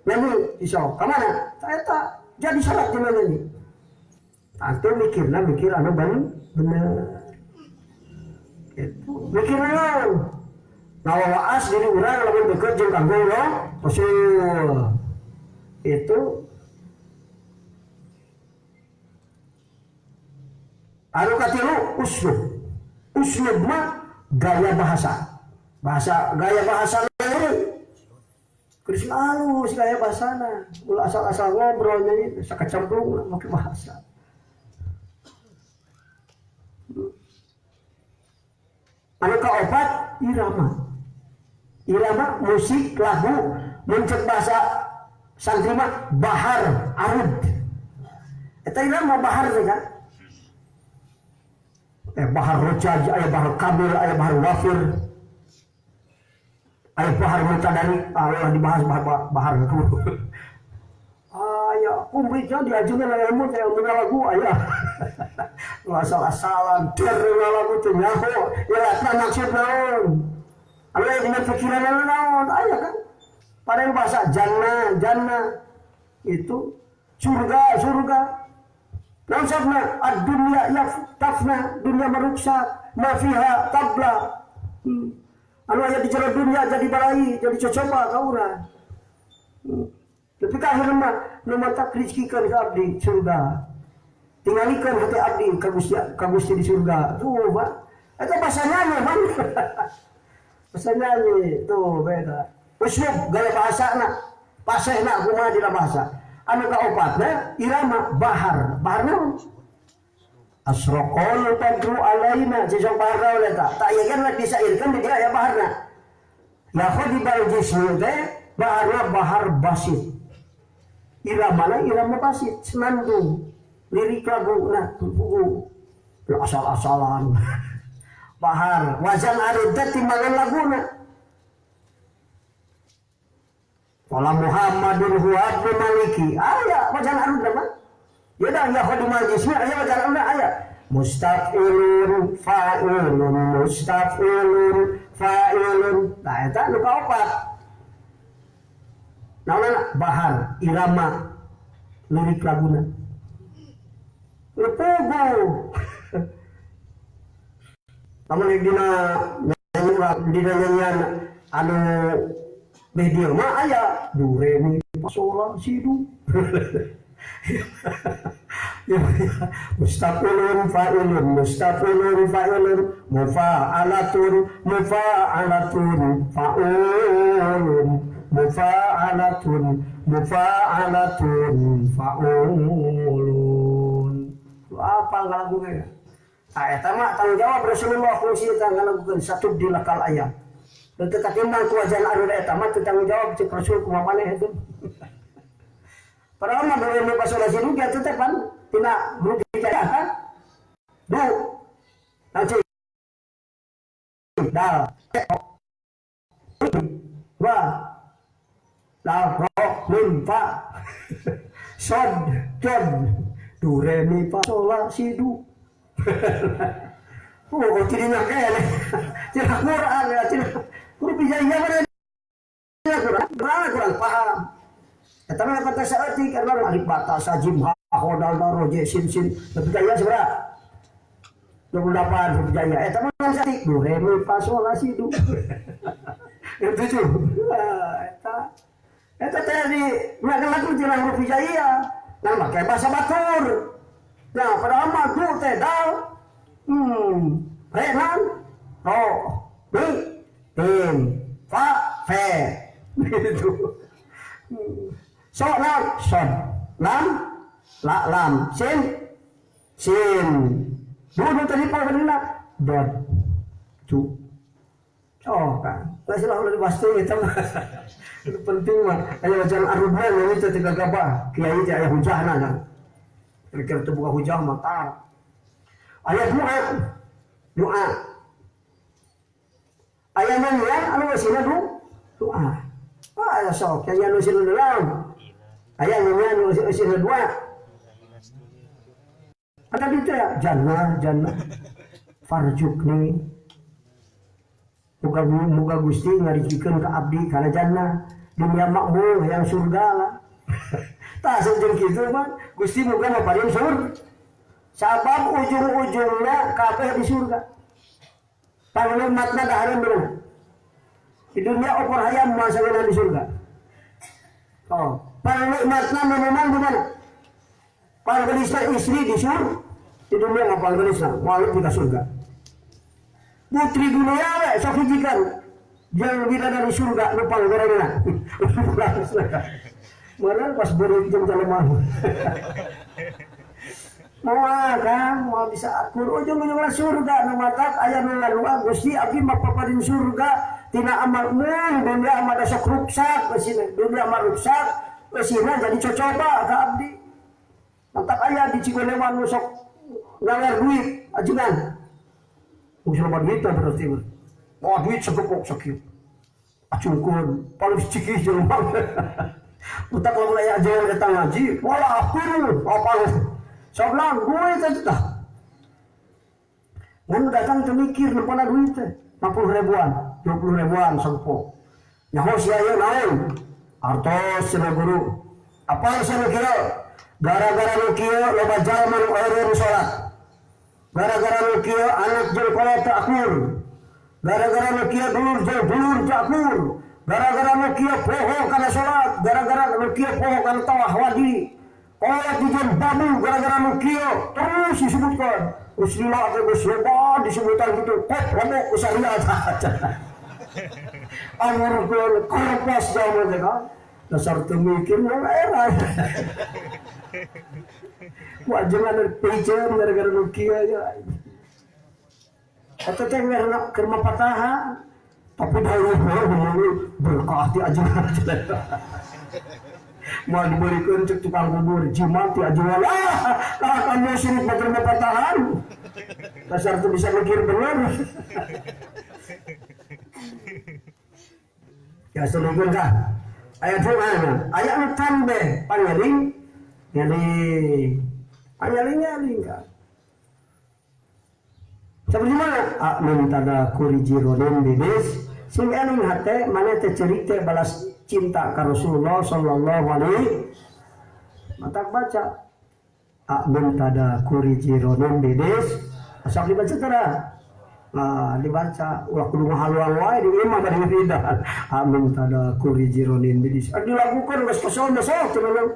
nanti sok. Kemana? Saya tak jadi salat di mana ni? Atau mikir anu benar. Itu mikirnya. Nawaas jadi orang lebih dekat jeung kanggo Rasul. Itu anu katilu uslub mah gaya bahasa lain kudu halus gaya bahasana ulah asal-asal ngobrolnya itu sakacamplung make bahasa anu kaopat irama musik lagu muncul bahasa santri mah bahar arud eta irama bahar teh kan bahar rojaj, ayah bahar kabir, ayah bahar wafir, ayah bahar mutadari, ayah dibahas bahar itu. Ayah pemberitaan diajukan ilmu saya lagu ayah. Asal-asalan, lagu itu nyaho, ya maksud naon. Ayah dengan pikiran naon, ayah kan. Pada bahasa jannah itu surga. Nansabna ad-dunya yaftafna, dunia meruksak, mafiha tabla. Anu aya di jalan dunia jadi balai, jadi cocoba ka urang. Tapi ka akhirna mah nu mata rezekikeun ka abdi surga. Tingalikeun hati abdi ka Gusti di surga. Tuh, Pak. Eta bahasa nyanyi, Bang. Bahasa nyanyi tuh beda. Uslub gaya bahasana, pasehna kumaha dina bahasa. Anu kaopatna irama bahar naon asraqal badru alaina sesok bahar naon eta tak yagan disairkeun di dia aya baharna ya khadibal jismu teh baharna bahar basit irama basit senandung lirik laguna tubuh asal-asalan bahar wazan arud timbangan laguna Wala Muhammadun huwa abdu maliki. Ayat wajan arud nama. Ya dah ya khadimal jismi ayat wajan arud ayat. Mustaf'ilun fa'ilun. Nah eta nu kaopat. Naonna bahar irama lirik laguna. Lepugu. Namun dina nyanyian anu media mah aya do re mi fa sol la si do mustaqilun fa'ilun mufa'alatun fa'ulun apa lagunya eta mah tanggung jawab Rasulullah fungsi ngalagukeun satu dilakal ayat dan ketimbang kewajiban anu eta mah tanggung jawab cek Rasul kumaha maneh itu. Padahal mah boleh nu pasolasi nu kitu teh pan tina grup dijaya kan. Du. Nanti dal. Wa. Dal ro min fa. Sod don. Du re mi fa sol la si du. Oh, tidak kene. Tidak Quran ya, tidak. Huruf hijaiyah kurang paham. Tapi apa tak searti karena alif bata sajim ha hodal daro je sin huruf hijaiyah seberapa 28 huruf hijaiyah. Tapi yang sati do re mi fa sol la si do. Yang 7. Eta tadi nak lagu tirang huruf hijaiyah. Nah pakai bahasa batur. Nah pada amat do teh dal. Renan ro bi tim fa fe gitu. So lam son lam la lam sin dulu tadi pangkatnya dot tu kan masih lah udah pasti itu itu penting mah kayak bacaan arubah yang itu tiga gabah kiai itu ayah hujahna kan kira-kira itu buka hujah mata ayat doa ayatnya ya anu wasina doa ayat sok yang anu sina dalam ayatnya anu sina doa ada itu ya jannah farjukni muga Gusti ngarijikeun ka abdi kana jannah dunia makmur yang surga lah tah sejeung kitu mah Gusti muga maparin surga sabab ujung-ujungnya kabeh di surga panglimmatna dahareun bener di dunia opor hayam masana di surga panglimmatna minuman di mana panggelisna istri di surga di dunia nggak panggelisna walaupun kita surga putri dunia we sok hijikan yang bidadari surga nu panggeranna mana pas beureut jeung jelema mau bisa akur ujung-ujungna surga nu matak aya nu ngalua Gusti abdi mah paparin surga tina amal mun dunia mah sok ruksak wesina dunia mah ruksak wesina jadi cocoba ka abdi matak aya di Cigoleman nu sok ngawer duit ajengan usaha duit berarti mau duit segepok sakit acungkeun paling cikih jelema utak lamun aya ajengan datang ngaji wala akur apa soblang gue itu dah. Mun datang teu mikir nepana duit teh 50 ribuan, 20 ribuan sangpo. Nyaho sia ieu naon? Artos cenah guru. Apa cenah kieu? Gara-gara nu kieu loba jalma nu eureun salat. Gara-gara nu kieu anak jeung kolot teu akur. Gara-gara nu kieu dulur jeung dulur teu akur. Gara-gara nu kieu poho kana salat, gara-gara nu kieu poho kana tawah wadi. Orang tujuan babu gara-gara nukio terus disebutkan Bismillah Bismillah disebutkan gitu kok kamu usahanya aja anggur korpos jamu kan dasar temikir era wajangan pecer gara-gara nukio aja atau teh nggak kerma patahan tapi dahulu berkah di aja mau diberikan cek tukang kubur jimat ya jual kalau kamu suruh menerima patahan dasar itu bisa mikir benar ya seluruh kan ayat doanya ayat tambah panyaling nyaling kan seperti mana minta ada kurijironin bebes sing eling hate mana teh cerita balas cinta ka Rasulullah sallallahu alaihi mata baca amun tada kurijironon dedes asal dibaca tara dibaca ulah kudu ngahaluan wae di imah bari ngiridan amun tada kurijironin dedes dilakukan geus kesana sok tenan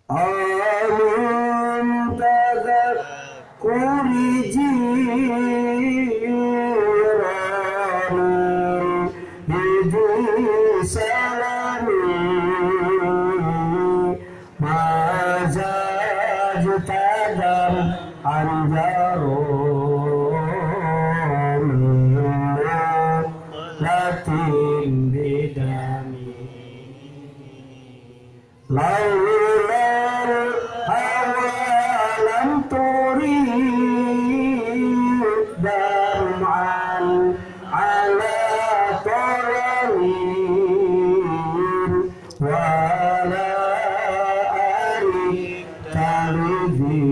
amun tada kurijironon dedes anjaro minna latin bidani laulal awalam turid dam'an ala taramin wala arik talidhi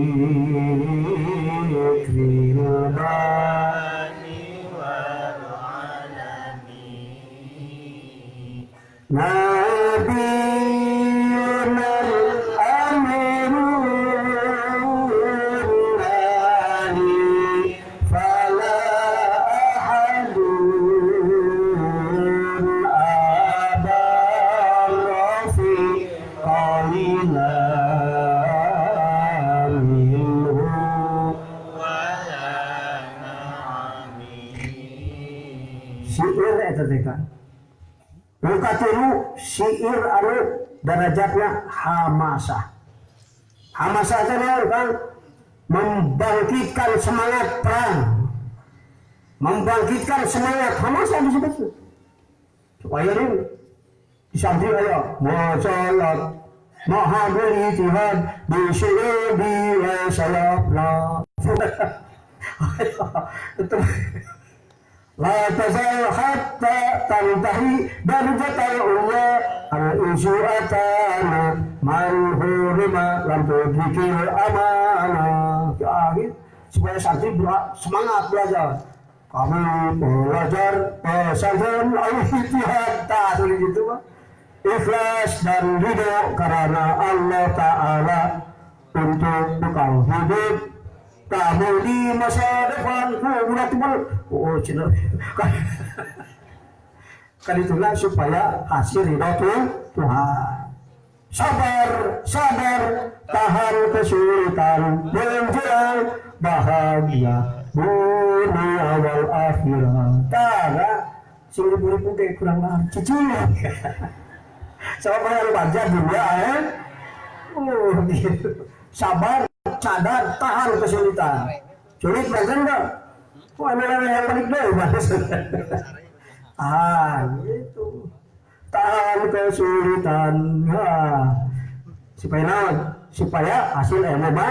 minhu syair eta teh kan. Nu katilu syair anu derajatna hamasah. Hamasah teh kan membangkitkan semangat perang. Membangkitkan semangat hamasah disebut. Supaya ini disantri aya masalah mahabul ittihad bi syu'ubi wa sayafna. La tazal hatta tantahi darjatal ula al-insu'atana man hurima lam tudrikil amana. Akhir supaya santri semangat belajar. Kami belajar pesantren Al-Ittihad tak gitu Pak. Ikhlas dan ridho karena Allah Ta'ala untuk bekal hidup kamu di masa depan. Udah tuh oh cina kan itulah supaya hasil ridho Tuhan. Sabar, tahan kesulitan menjelang bahagia dunia wal akhirat. Tara sing ribu-ribu kayak kurang lah cicil. Sama yang baca dunia gitu. Sabar, cadar, tahan kesulitan. Sulit macam enggak? Wah, ada yang paling deh mas. Gitu. Tahan kesulitan. Supaya hasil ilmu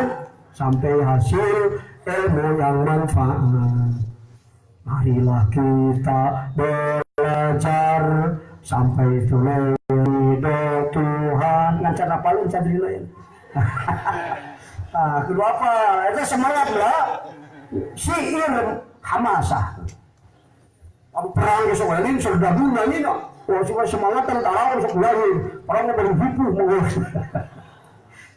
sampai hasil ilmu yang manfaat. Marilah kita belajar sampai ridho Tuhan. Lancar apa lu cadri lain? Kedua apa? Itu semangat lah. Syair hamasah. Perang besok ini sudah bulan ini. Oh, cuma semangat tentara untuk lari. Orang mau berhibu mau.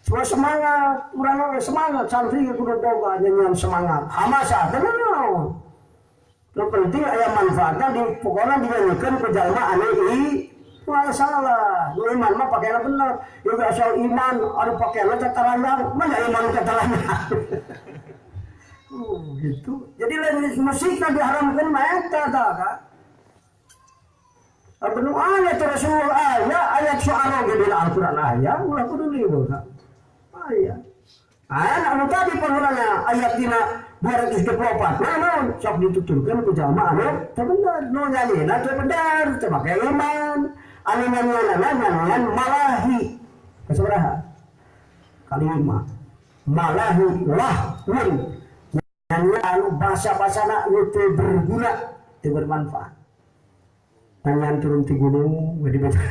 Cuma semangat, kurang semangat. Santri kudu boga nyanyian semangat. Hamasah, tenang. Yang penting ayat manfaatnya di pokoknya dinyanyikan ke jalma aneh nggak salah. Iman mah pakainya benar. Juga asal iman, ada pakainya catarannya, mana iman catarannya. Gitu. Jadi lain musiknya diharamkan mata tak kan? Benar ayat Rasulullah ayat syu'ara di Al-Quran ayat ulah kudu liur kan? Ayat. Anu tadi penurunannya ayat dina 224. Namun sok dituturkan ke jamaah benar. No nyanyi nanti benar. Coba kayak iman. Anu nyanyian malahi. Keseberapa? Kalimat malahi lahun. Nyanyian bahasa-bahasa nak itu berguna, itu bermanfaat. Nyanyian turun di gunung, jadi baca.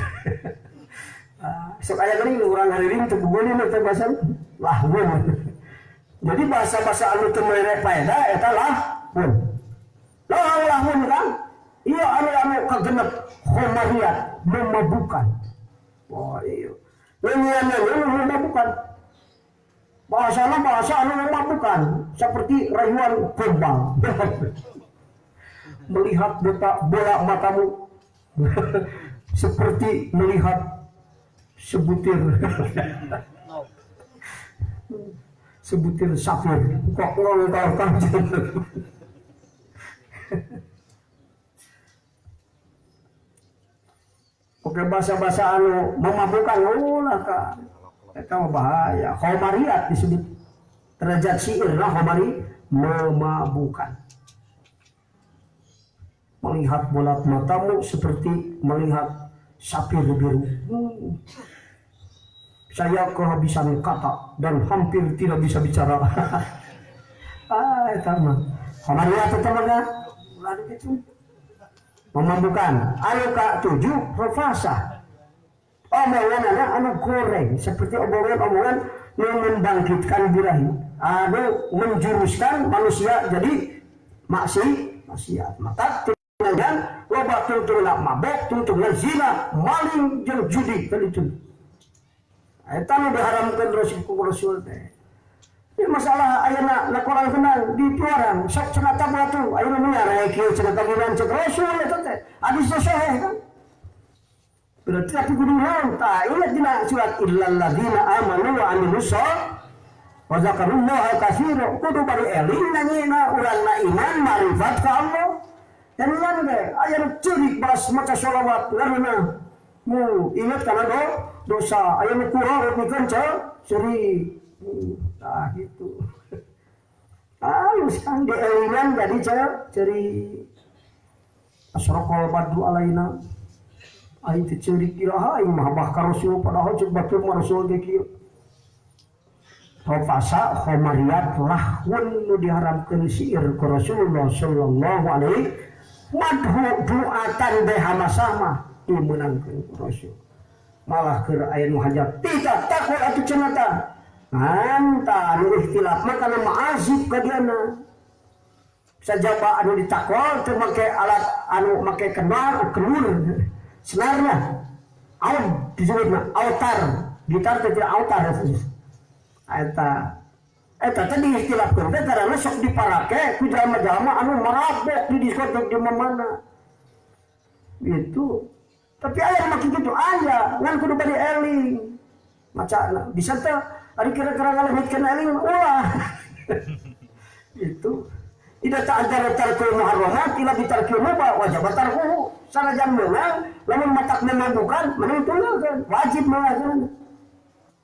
Sok ayat ini orang hari ini untuk gunung itu bahasa lahun. Jadi bahasa-bahasa anu teu merek faedah eta lahun. Lahun kan? Iya anu kagenep khomariyat memabukkan. Oh iya. Nyanyian memabukkan. Bahasa anu memabukkan seperti rayuan gombal. Melihat bola matamu seperti melihat sebutir safir. Kok ngolong-ngolong Oke bahasa-bahasa anu memabukkan lah kan. Eta bahaya. Khomariyat disebut derajat syair lah khomari memabukkan. Melihat bola matamu seperti melihat sapir biru. Saya kehabisan kata dan hampir tidak bisa bicara. Eta mah. Khomariyat eta mah ulah gitu. Memabukkan. Anu ka-7 rafasah. Omongan anu goreng seperti omongan yang membangkitkan birahi, anu menjuruskan manusia jadi maksiat. Maka dengan loba tuntunan mabok, tuntunan zina, maling jeung judi kan itu. Eta nu diharamkeun Rasul teh. Ini masalah ayeuna na Quran kenal di tuaran sok cenah tabatu ayeuna nya rek kieu cenah tagiran cek Rasul eta teh. Hadis sahih kan. Berarti aku kudu naon tah ieu dina surat illal ladzina amanu wa amilus wa zakarullaha katsira kudu bari eling nanyina urangna iman marifat ka Allah. Dan lan ge aya nu ceurik balas maca sholawat ngaranna mu ingat kana dosa aya nu kurang pikeun ceurik. Tah gitu. Halus kan dielingan jadi ceurik. Asraqal badru alaina aing teh ceurik iraha aing mah bahkan Rasul padahal cek batur Rasul teh kieu. Rafasa khamariyat lahun nu diharamkeun syair ku Rasulullah sallallahu alaihi madhu duatan behamasama dimenangkeun ku Rasul. Malah keur aya nu hajat tidak takut atuh cenah anta nu ikhtilaf mah kana ma'azib ka diana. Sajaba anu ditakwal teu make alat anu make kenur senarnya aud disebutna autar gitar teh autar eta tadi istilahkeun teh karana sok diparake ku jalma-jalma anu marabok di diskotek di mana itu tapi aya maki kitu aya ngan kudu bari eling macana bisa teh ari kira-kira ngalehitkeun eling ulah itu tidak ta'addara tarkul muharramat ila bitarkil mubah wajib tarkuhu sanajan meunang lamun matak memabukkan menungtulkeun wajib meulakeun.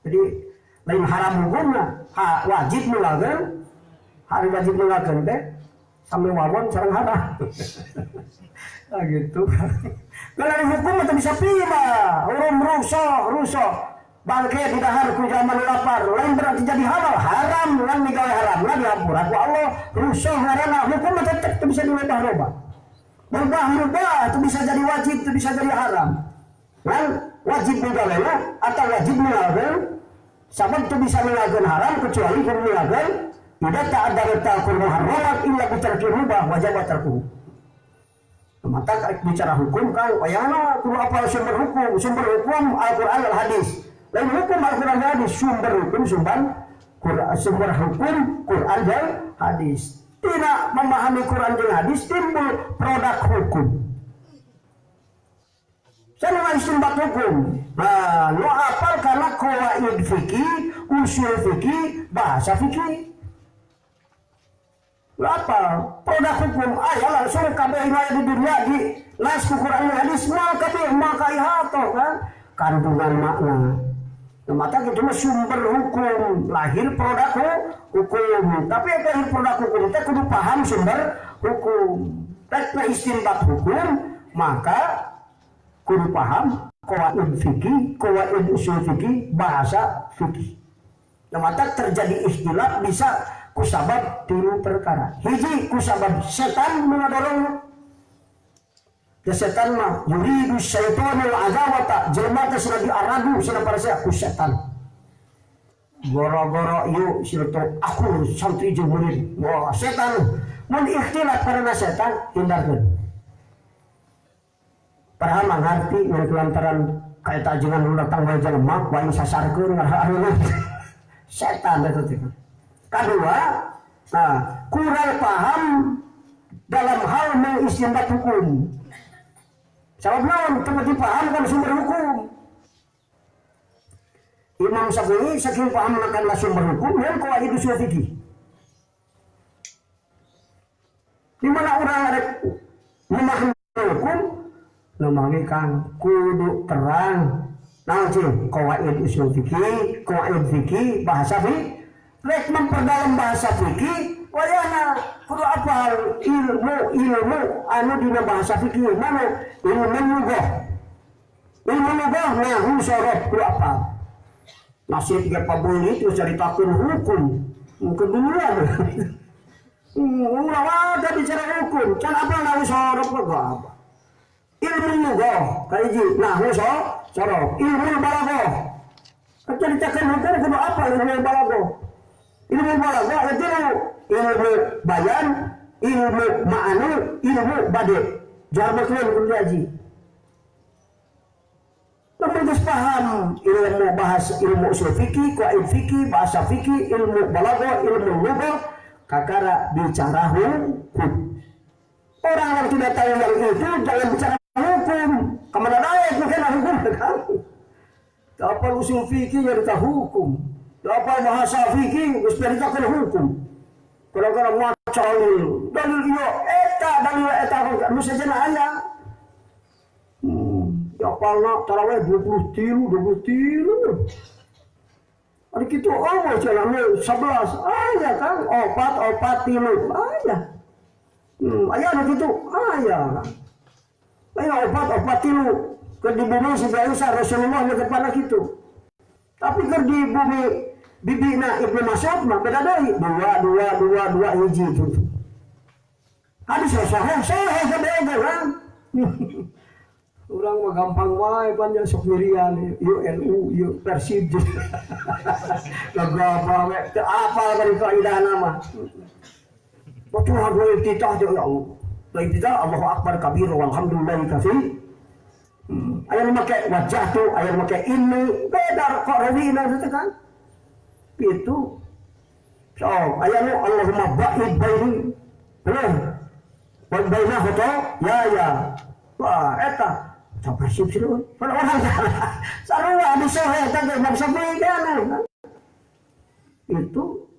Jadi lain haram hukumna wajib meulakeun hari wajib meulakeun teh sambil wawon sareng haram. Nah gitu. Kalau hukum teh bisa pilih urum rusuh bangke di dahar ku zaman lapar lain berarti jadi haram lan migawe haram lah dihampura ku Allah rusuh ngaranna hukum tetep teu bisa dirubah berubah itu bisa jadi wajib itu bisa jadi haram lan wajib migawe atau wajib migawe sabab itu bisa migawe haram kecuali kun migawe tidak ada tarkul muharramat illa bitarki rubah wajib tarkuhu. Mata bicara hukum kan wayana kudu apa sumber hukum Al-Qur'an al hadis. Lain hukum Al-Quran dan hadis sumber hukum Quran dan hadis. Tidak memahami Quran dan hadis timbul produk hukum. Saya mengenai sumber hukum. Nah, lo apal karena qawaid fikih, usul fikih, bahasa fikih. Lo apal produk hukum ayah langsung kabeh di dunia di nas Quran dan hadis maka ihato kan kandungan makna. Mata itu sumber hukum lahir produk hukum tapi lahir produk hukum kita kudu paham sumber hukum tekna istinbat hukum maka kudu paham qawaid fikih qawaid usul fikih bahasa fikih. Mata terjadi ikhtilaf bisa kusabab tilu perkara hiji kusabab setan mengadorong setan mah yuridu syaitanul azawata jelema teh cenah diaradu cenah parasea ku setan goro-goro ieu silto aku santri jeung murid wah setan mun ikhtilaf karena setan hindarkeun padahal mangarti ngan kelantaran kaeta ajengan nu datang bae jelema wae sasarkeun ngarahana setan eta teh kadua kurang paham dalam hal mengistinbat hukum. Sabab naon teu dipahamkan sumber hukum. Imam Syafi'i saking paham akan sumber hukum dan qawaid usul fikih. Di mana orang rek memahami hukum, lemah kan kudu terang. Naon cing qawaid usul fikih, qawaid fikih, bahasa fikih, rek memperdalam bahasa fikih, wayana kudu apal ilmu anu dina bahasa fikih mana ilmu lugah nahu sorot kudu apal nasib tiga pabuli itu ceritakan hukum keduluan ulah wadah bicara hukum can apa nahu sorot kudu apa ilmu lugah kaiji nahu sorot ilmu balaghah ceritakan hukum kudu apa ilmu balaghah itu ilmu bayan, ilmu ma'anu, ilmu bade. Jangan berkenan kudu haji. Namun harus paham ilmu bahasa, ilmu usul fikih, qawaid fikih, bahasa fikih, ilmu balaghah, ilmu lugah, kakara bicara hukum. Orang yang tidak tahu yang itu jangan bicara hukum. hukum. Kemana naik mungkin hukum kan? Dapat usul fikih yang kita hukum. Dapat bahasa fikih terus kita hukum. Kalau maca dalil iyo dalil eta anu saja aya. Ya apalna tarawih 23. Ada gitu jalannya 11 aya kan opat tilu aya. Aya anu kitu aya kan. Aya opat tilu keur di bumi Sayyidina Rasulullah ngetepana kitu. Tapi keur di bumi bibina Ibnu Mas'ud mah beda deui 2 hiji itu. Hadis sahih beda kan. Orang mah gampang wae panjang sok mirian ieu NU ieu Persib. Gagah wae teu apal kan kaidahna mah. Betul harus iftitah ya Allah. Iftitah Allahu Akbar kabir walhamdulillahi katsir. Aya nu make wajah tu, aya nu make ini beda kok rawina itu kan. Itu. So, aya nu Allahumma ba'id baini. Bener. Wa bainahu ya. Wah, eta sampai sip sih. Pada orang sarua di sohe tadi Imam Syafi'i kan. Itu.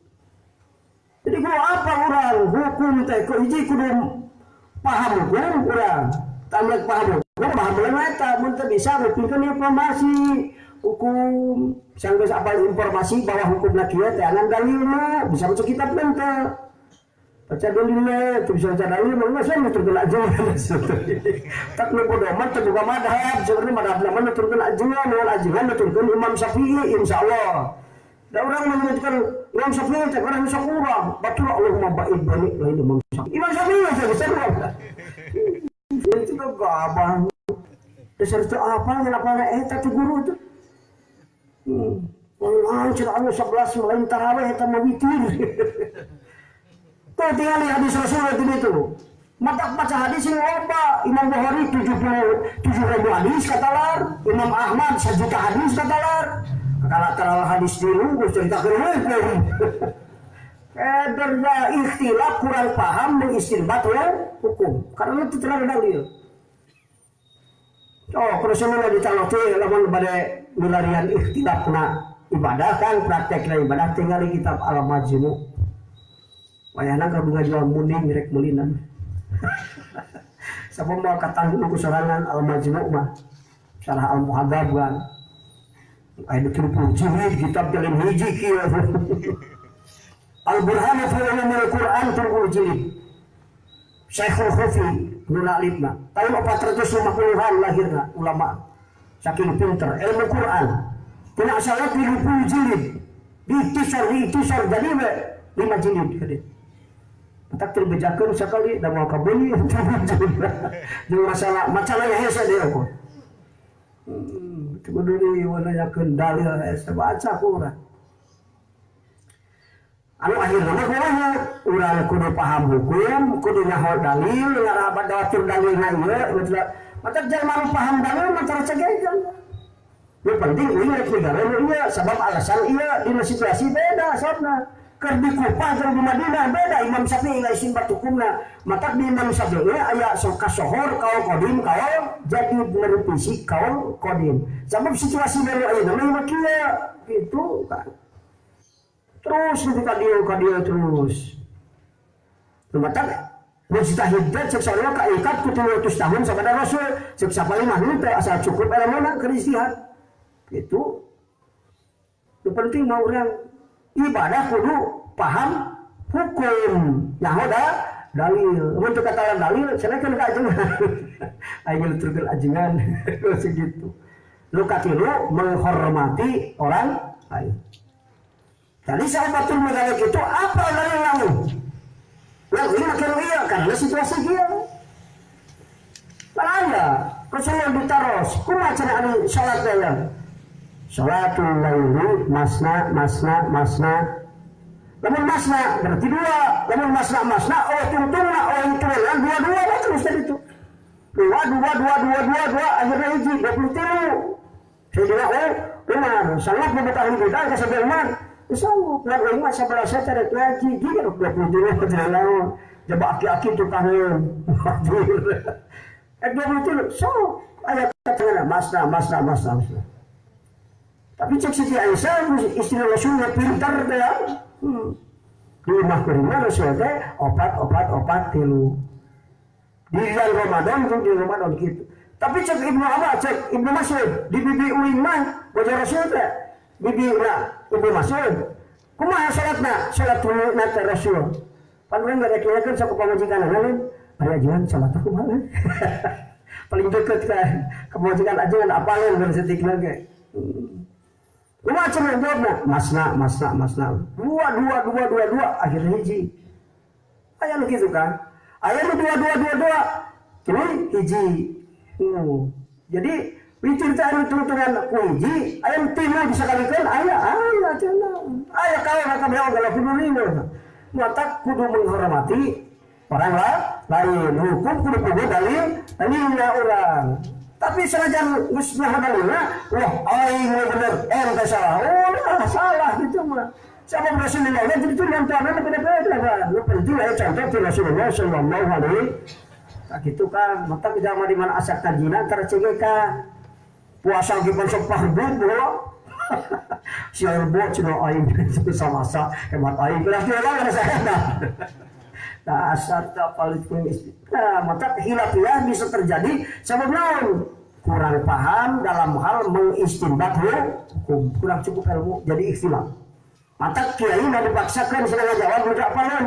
Jadi gua apa orang hukum teh kok hiji kudu paham hukum urang. Tamek paham. Gua paham eta mun teu bisa ngeukeun informasi hukum. Sanggeus apal informasi bahwa hukumna kieu teh anan dalilna bisa baca kitab teh. Baca dalilnya, itu bisa baca dalil, makanya saya nuturkan ajuan. Tak bodoh amat, juga madhab. Sebenarnya madhab nama nuturkan ajuan, dengan ajuan nuturkan Imam Syafi'i, insya Allah. Dan orang menyebutkan Imam Syafi'i, tak pernah bisa kurang. Betul Allahumma ba'id balik lain Imam Syafi'i. Imam Syafi'i saya bisa kurang. Itu kan gabah. Dasar itu apa, kenapa itu guru itu. Cerita 11 melain tarawih, itu mawitir. Kau tinggal lihat hadis Rasulullah itu. Mata baca hadis yang loba. Imam Bukhari 77.000 hadis katalar. Imam Ahmad 1 juta hadis katalar. Kalau tarawih hadis dulu, gue cerita keruh. Kadernya ikhtilaf kurang paham mengistinbat hukum. Karena itu terlalu dalil. Rasulullah ditalote lamun bade milarian ikhtilaf ibadah kan praktek ibadah tinggal di kitab Al-Majmu'. Wayahna kabunga jual muning rek meulinan. Sapa mau katang dulu sorangan Al-Majmu' mah. Sarah Al-Muhadzab kan. Aya tujuh jilid kitab jalan hiji kieu. Al-Burhan fi Ulumul Quran 30 jilid. Syekhul Khufi nun alifna. Tahun 450-an lahirna ulama. Saking pinter ilmu Quran. Tina asalna 30 jilid. Ditisar jadi 5 jilid gede. Tak terbejakan sekali dan mau kabeli dengan masalah yang hese dia kok. Kemudian warnanya kendali saya baca kurang. Anu akhirnya kurangnya urang kudu paham hukum, kudu nyaho dalil, ngarabat dawatir dalilna ieu, mata jangan paham dalil mata cegegan. Yang penting ini negara ieu sebab alasan ieu di situasi beda sabna. Keur di Kufah jeung di Madinah beda Imam Syafi'i istinbat hukumna. Mata di Imam Syafi'i aya kasohor kaul qadim kaul jadi bener fisik kaul qadim. Sebab situasi baru aya namanya kieu gitu kan. Terus ketika dia terus. Mata mujtahid cek sarua kaikat ku 300 tahun sabada Rasul cek sapali mah teh asal cukup elemana keur ijtihad. Gitu. Yang penting mau orang ibadah kudu paham hukum nyaho dalil untuk kata dalil silakan ke ajengan ayo turun ajengan segitu lu katilu menghormati orang lain. Jadi sahabatul madzhab itu apa dalil lalu ini makin iya karena situasi dia ada Rasulullah ditaros kumaha cenah salat daya salatul laili masna. Lamun masna berarti dua. Lamun masna tungtungna tulan dua terus tadi itu. Dua akhirnya hiji 23. Sayyidina Umar sangat membatasi kita ke sebenarnya. Sanggup lalu mah 11 cara ngaji gitu 23 perjalanan. Coba aki-aki tukang Ayat 23 so ayat katanya masna. Tapi cek Siti Aisyah istri Rasulnya pintar ya. Di rumah kurima Rasul teh opat tilu. Di bulan Ramadan tuh di Ramadan gitu. Tapi cek Ibnu Mas'ud di bibi uing mah wajah Rasul teh. Bibi Ibnu Mas'ud. Kumaha salat tulu na Rasul. Pan enggak dikirakan sa pamajikan lain. Aya jangan salat aku mah. Paling dekat kan pamajikan aja kan apalin bersetikna ge. Kumaha cenah jawabna? Masna. Dua akhirnya hiji. Aya nu kitu kan. Aya nu dua. Kini hiji. Jadi witir teh anu tuturan ku hiji, aya nu tilu disakalikeun aya cenah. Aya kalau kabeh ogala kudu lima. Mata kudu menghormati orang lain. Hukum kudu kudu dalilna orang. Tapi senajan geus ngahabalina, wah aing bener, teh salah. Oh, salah gitu mah. Siapa Rasulullah jadi itu yang tuanana beda-beda kan. Lu penting aya contoh ti Rasulullah sallallahu alaihi gitu kan. Mata tidak mah di mana asak kajina antara cegekan. Puasa ge sok fardu bro. Siar bo cina aing sama-sama hemat aing kelas dia lah saya. Nah, asal tak paling nah, maka khilafiyah bisa terjadi sebab naon? Kurang paham dalam hal mengistinbat hukum, kurang cukup ilmu jadi ikhtilaf. Maka kiai mau dipaksakan segala jawab tidak apalun.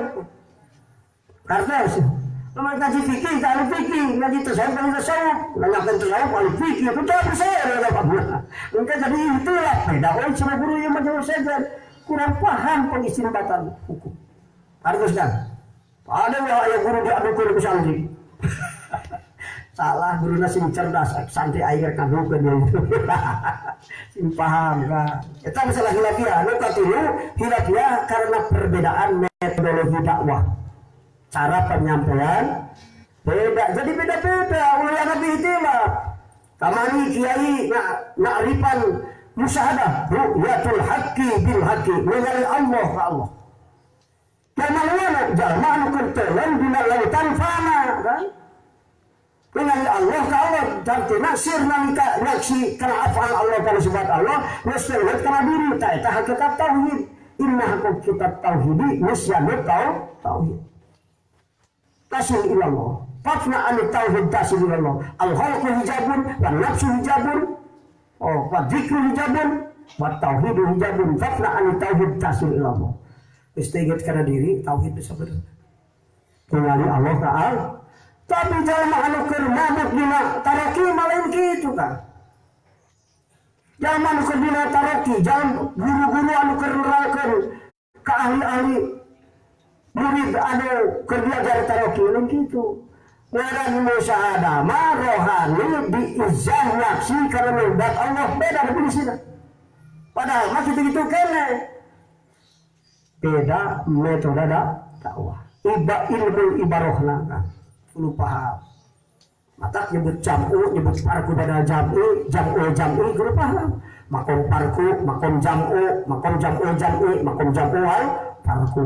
Karena lama ngaji fikih, kalau fikih ngaji tasawuf, nanyakan tasawuf, kalau fikih itu tak bisa ada apa-apa. Mungkin jadi itulah beda orang sama guru yang menjauh saja kurang paham pengistinbatan hukum. Harusnya ada yang guru diadukan ke santri. Salah guru nasi cerdas, santri air kadukan dia. Sim paham kan? Itu masalah khilafiyah. Nuka dulu khilafiyah karena perbedaan metodologi dakwah, cara penyampaian beda. Jadi beda-beda. Ulama Nabi itilaf. Kamani kiai na'rifan musyahadah ru'yatul haqqi bil haqqi mengenai Allah ke Allah. Kemana jalma anu kentelan dina lautan fana kan? Mengenai Allah ke Allah arti nasir nalika naksi kana afal Allah kana sifat Allah nasihat kana diri ta eta hakikat tauhid. Inna hakikat tauhidi nisyanut tauhid. Tasul ilallah. Fafna an tauhid tasul ilallah. Al-khalqu hijabun wa nafsu hijabun. Wa dzikru hijabun wa tauhidu hijabun. Fafna an tauhid tasul ilallah. Istighfar karena diri tauhid bisa benar. Mengenali Allah Ta'ala. Tapi jangan anu keur mabuk dina taroki malain kitu kan. Jangan anu keur dina taroki, jangan guru-guru anu keur nerangkeun ka ahli-ahli murid anu keur diajar taroki lain kitu. Ngaran musyahadah mah rohani diizah nafsi kana mendat Allah beda definisinya. Padahal mah kitu-kitu kene. Beda metode dakwah. Ilmu ibarohna kan. Lu paham. Mata nyebut jam'u, nyebut parku beda jam'u lu paham. Makom parku, makom jam'u, makom jam'u parku.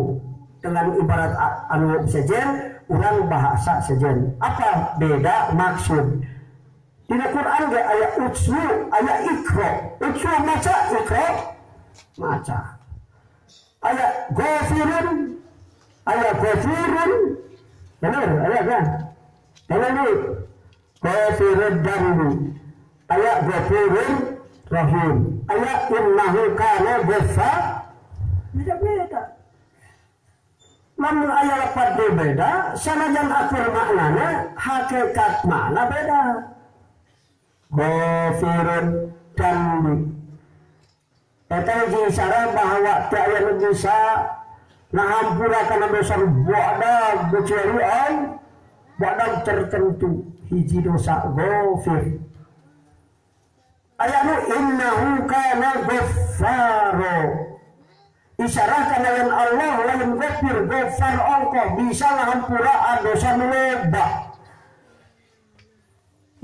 Dengan ibarat anu sejen, urang bahasa sejen. Apa beda maksud? Di Al-Qur'an ge aya utslu, aya ikra. Utslu maca, ikra maca. Aya ghafirun, benar, ayat kan? Benar ni. Ghafirud dambi. Ayat ghafirun rahim. Ayat innahu kana ghaffar. Beda-beda. Namun ayat lapat berbeda, sanajan akur maknanya, hakikat makna beda. Ghafirud dambi. Eta isyarat bahwa ayat bisa ngahampurakan dosa badag kecuali badag tertentu hiji dosa ghafir. Ayanu innahu kana ghaffaro. Isyarat kana yang Allah lain ghafir ghaffar Allah bisa ngahampura dosa meleba.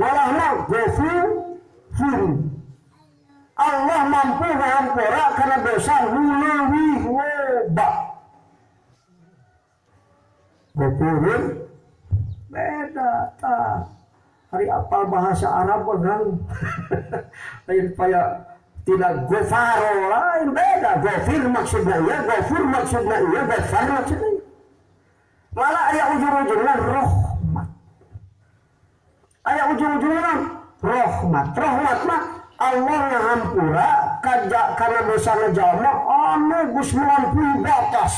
Walahna ghafur. Allah mampu ngahampura karena dosa mulawi loba. Ghafurun beda tak. hari apal bahasa Arab orang lain paya tidak gofaro lain beda gofir maksudnya iya gofur maksudnya iya gofar maksudnya iya. Malah ayat ujung-ujungnya rahmat ayat ujung-ujungnya rahmat mah Allah ngahampura kajak karena dosana jalma anu gus melampaui batas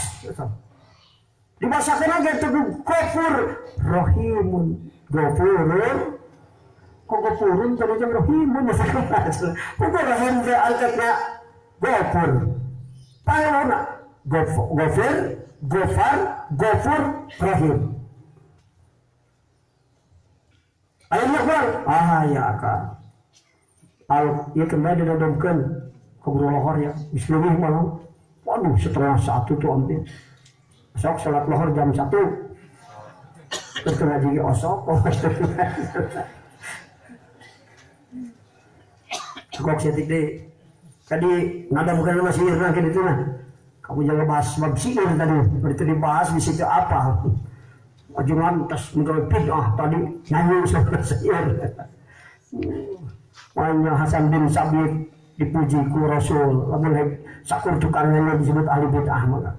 dibasakeun lagi itu gofur rahimun gofurun kok gofurun tadi jam rahimun kok rahim teh angkatna gofur paheuna gofur gofar gofur rahim ayatnya kurang ya kan ya kembali didadamkan keburu lohor ya bismillah malam waduh setengah 1 tuh ambil sok sholat lohor jam 1 terus kena jadi osok cukup setik deh tadi nada bukan masih irna kayak gitu nah kamu jangan bahas bab sihir tadi berarti dibahas di situ apa jangan tas menurut tadi nyanyi soal sihir makanya Hasan bin Sabit dipuji ku Rasul lamun sakur tukangnya disebut ahli bid'ah maka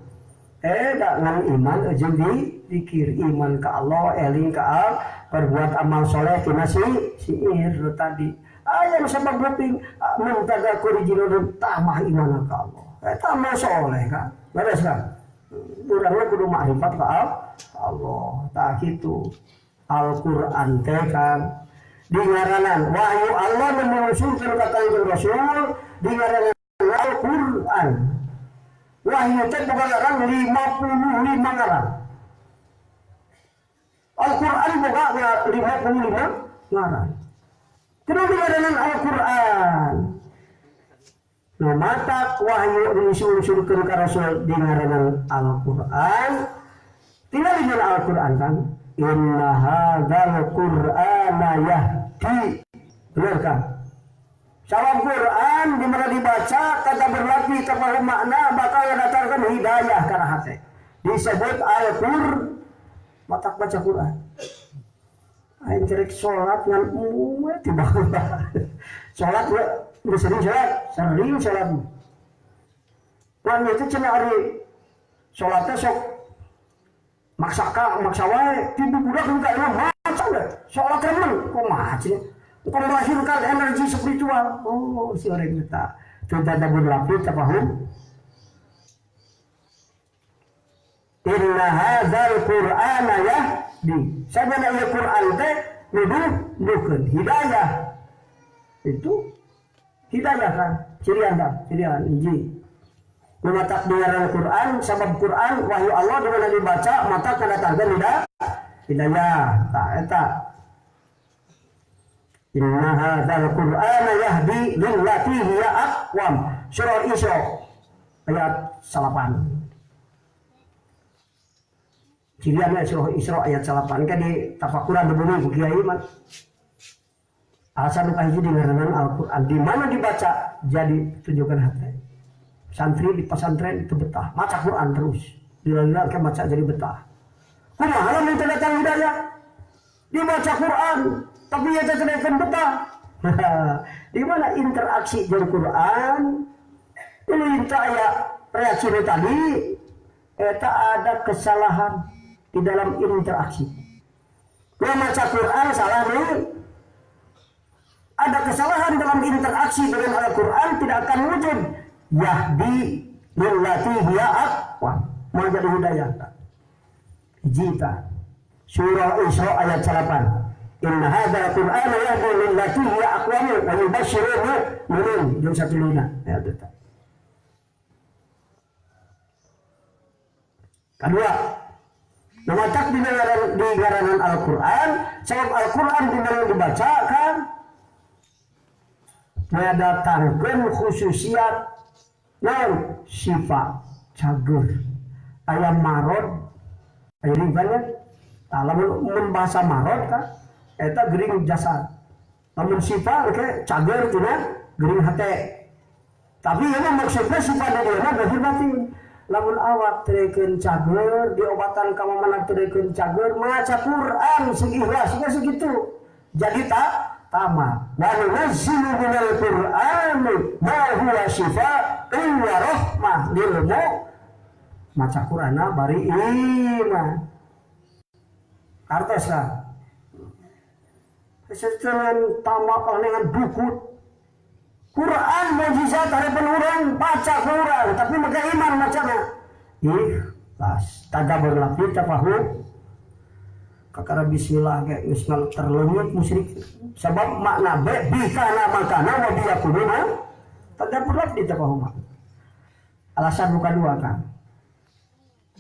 dak ngan iman jeung dikir iman ka Allah eling ka Allah perbuat amal soleh tina sihir tadi aya sabab leuting muntaga kurijilun tamah iman ka Allah eta mah soleh kan beres kan urang kudu makrifat ka Allah tah kitu Al-Qur'an teh kan di ngaranan wahyu Allah mengusulkan kata Rasul di ngaranan Al-Qur'an wahyu teh boga ngaran 55 ngaran Al-Qur'an boga 55 ngaran kudu di ngaranan Al-Qur'an nah mata wahyu diusulkan ka Rasul di ngaranan Al-Qur'an tinggal di Al-Qur'an kan inna hadzal qur'ana yahdi benar kan salam Quran di mana dibaca kata berlatih kepaham makna bakal datangkan hidayah karena hati disebut Al-Qur'an matak baca Quran aing cerek salat ngan tiba salat udah sering salat wan itu cenah ari salatnya sok maksa wae tiba budak enggak emang maksa deh salat remen kumaha cenah untuk melahirkan energi spiritual si orang kita coba ada berlapis paham inna hadzal qur'ana yahdi sabana Al-Qur'an teh nuduhkeun hidayah itu hidayah kan cirian hiji mematak dengaran Quran sabab Quran wahyu Allah dimana dibaca mata kedatangan hidayah tak eta inna hadzal qur'ana yahdi lillati hiya aqwam surah Isra ayat 8 ciriannya surah Isra ayat 8 kan di tafakuran dibumi ku kiai mah alasan hiji di ngaranan Al-Qur'an di mana dibaca jadi tunjukkan hati santri di pesantren itu betah maca Quran terus dilakukan baca jadi betah kumaha lamun teu datang hidayah dibaca Quran tapi ya teu betah di mana interaksi jeung Quran ini aya reaksi tadi eta ada kesalahan di dalam interaksi membaca Quran salah nih ada kesalahan dalam interaksi dengan Al-Quran tidak akan wujud yahdi lillati hiya aqwam mau jadi hidayah hijita surah Isra ayat 8 inna hadzal qur'ana yahdi lillati hiya aqwam wa yubashshirul mu'minin jeung satulina ayat itu kedua nama tak di garanan Al-Quran sebab Al-Quran dimana dibacakan mendatangkan khususiat yang sifat cager ayam marot ayam banyak lamun membahasa marot kan eta gering jasad lamun sifat ke cager tina gering hate tapi yang maksudnya sifat dia mah gahir batin lamun awak terikeun cager diobatan ka mana terikeun cager maca Quran sing ikhlasnya segitu jadi tamat. Wa nunazzilu minal Qur'ani ma huwa syifaa'un wa rahmah lil maca Qur'ana bari iman. Artos lah. Sesuatu tamat dengan buku Quran mujizat dari penurang baca Quran tapi maka iman macamnya. Ikhlas. Tadabbur lagi tafahum. Kakara bismillah kayak ismal terlenyut musyrik sebab makna bikana makana wa biyakununa tadabbur lagi tafahum. Alasan bukan dua kan.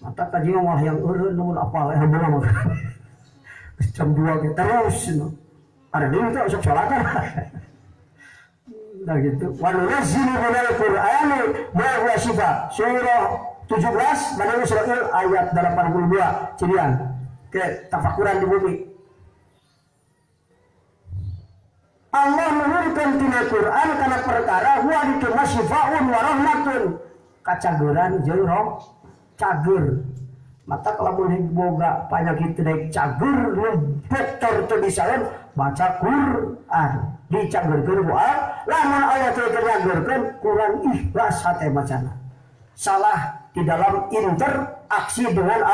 Mata kaji ngomong yang urun apa yang belum jam 2 kita terus ada di itu usuk sholat kan. Nah gitu. Wa nunazzilu minal Qur'ani ma huwa syifaa. Surah 17 Bani Israil ayat 82 cirian ke tafakuran di bumi. Allah menurunkan tina Quran karena perkara huwa dituna syifaa'un wa rahmatun kacageran jeung roh cager. Mata kalau boleh boga penyakit naik cager dokter teu bisaeun baca Quran dicagerkeun ku lamun aya teu cagerkeun kurang ikhlas hate macana. Salah di dalam interaksi dengan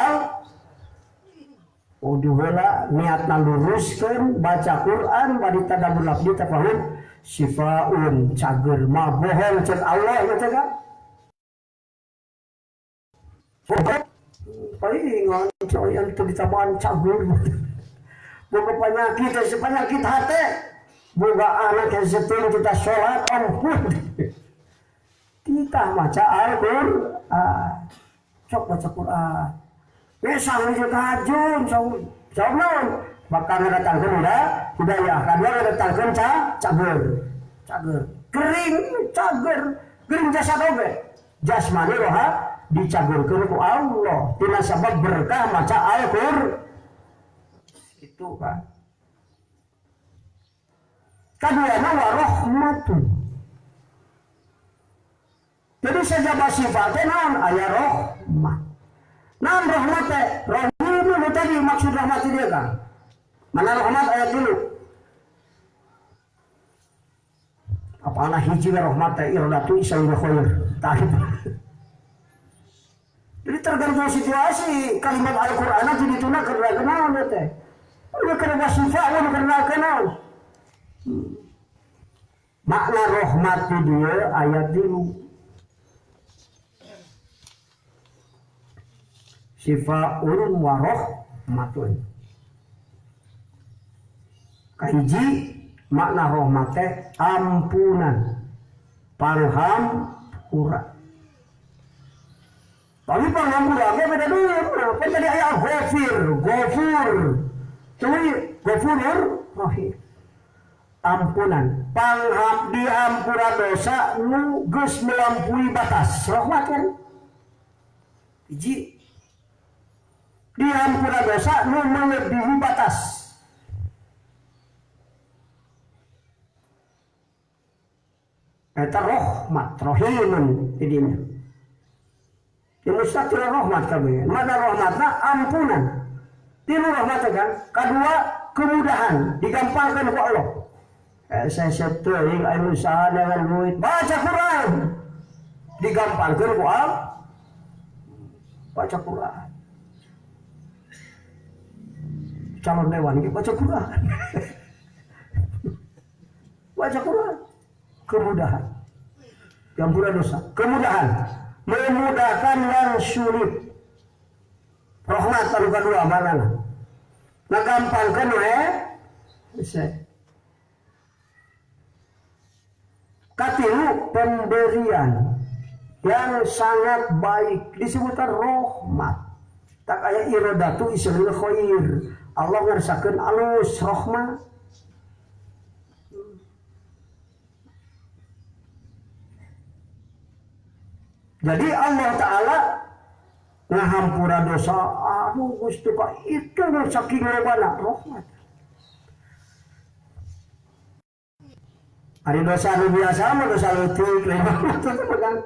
udah heula niatna luruskeun baca Quran bari tadabbur lafzi tafahum syifaa'un cager mah bohong cek Allah ya teh kan. Palingan yang itu ditambahan cagur boga penyakit hati boga anak yang setel kita sholat ampun kita baca Al-Quran sok baca Quran besang itu kajun sok non bakal ngedatangkan hidayah kedua ngedatangkan cager kering jasad oge jasmani roha dicagurkeun ku Allah tina sabab berkah maca Al-Qur'an itu kan. Kaduana wa rahmatun. Jadi sajabah sifatnya naon aya rahmat. Naon rahmat teh? Rahim itu tadi maksud rahmat dia kan. Mana rahmat ayat dulu. Apana hiji rahmat teh iradatu isal khair. Tahib. Jadi tergantung situasi kalimat Al-Quran itu dituna karena kenal teh. Udah karena sifat udah karena kenal. Makna rahmat itu dia ayat dulu. Sifaun wa rahmatun. Kahiji makna rahmat teh ampunan. Panghampura. Tapi panghampura ge beda dulu. Kan tadi ayat ghafur. Cuy, ghafurur rahim. Ampunan. Diampura dosa nu geus melampaui batas. Rahmat kan? Hiji. Diampura dosa nu melebihi batas. Eta rahmat, rahimun jadinya. Ya mustaqil rahmat kami. Mana rahmatna ampunan. Tilu rahmat kan. Kedua kemudahan, digampangkan ke Allah. Saya setuju ilmu usaha dengan duit. Baca Quran. Digampangkan ke Allah. Baca Quran. Calon dewan baca Quran. Baca Quran. Kemudahan. Diampura dosa. Kemudahan. Memudahkan yang sulit. Rahmat kalau kedua mana? Nah gampangkan bisa. Katilu pemberian yang sangat baik disebutkan rahmat. Tak kayak iradatu islil khair. Allah ngersakeun alus rahmat. Jadi Allah Ta'ala ngahampura dosa, aduh Gusti Pak itu saking lobana rahmat. Hari dosa anu biasa mah dosa leutik kan.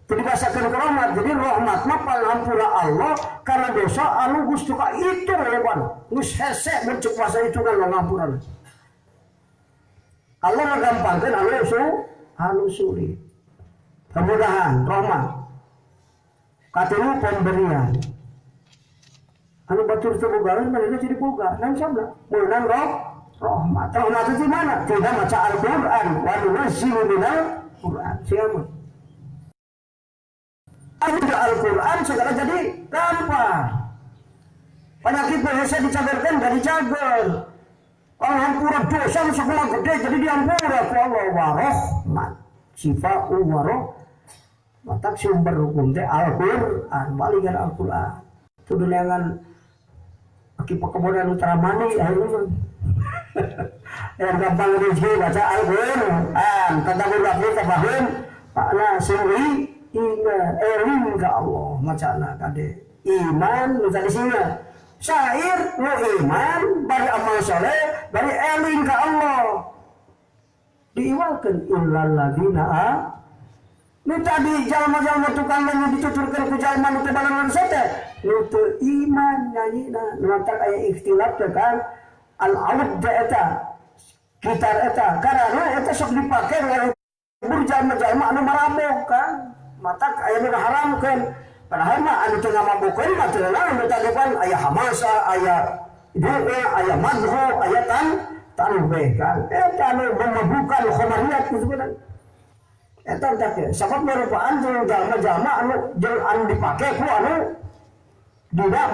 Jadi basakeun rahmat. Jadi rahmat mah pangampura Allah karena dosa anu Gusti Pak itu lobana. Geus hese mun cek puasa itu kan ngahampura. Allah menggampangkan anu sulit. Kemudahan, rahmat. Katanya pemberian. Anu batur terbugalan, mereka jadi buga. Dan sabda, menang rahmat. Rahmat itu mana? Tidak baca Al-Quran. Wa nunazzilu minal Quran. Siapa? Al-Quran segala jadi gampang. Penyakit biasa dicabarkan, gak dicabar. Al-Hampura dosa sekolah gede, jadi diampura ku Allah warahmat. Sifa'u warahmat. Mata sumber hukum teh Al-Quran, balikan Al-Quran. Itu dengan akibat kemudian ultramani, akhirnya yang gampang rezeki baca Al-Quran. Tentang ulama tabahun, makna singri ingat eling ke Allah, macana kade iman lu tadi singa. Syair lu iman, bari amal soleh, bari eling ke Allah. Diiwalkan illal ladina nu tadi jalma-jalma tukang yang dituturkan ke jalma nu tebalan sate nu teu iman nyanyina nu tak aya ikhtilaf teh kan al-awd eta gitar eta karena eta sok dipake oleh jalma-jalma anu marabok kan mata aya nu haramkeun padahal mah anu teu ngamabokeun mah teu naon nu tadi kan aya hamasa aya doa aya madhu aya tanbih kan eta anu memabukkan khamariyat disebutna. Eta tak sebab merupaan jalma-jalma anu dipake ku anu tidak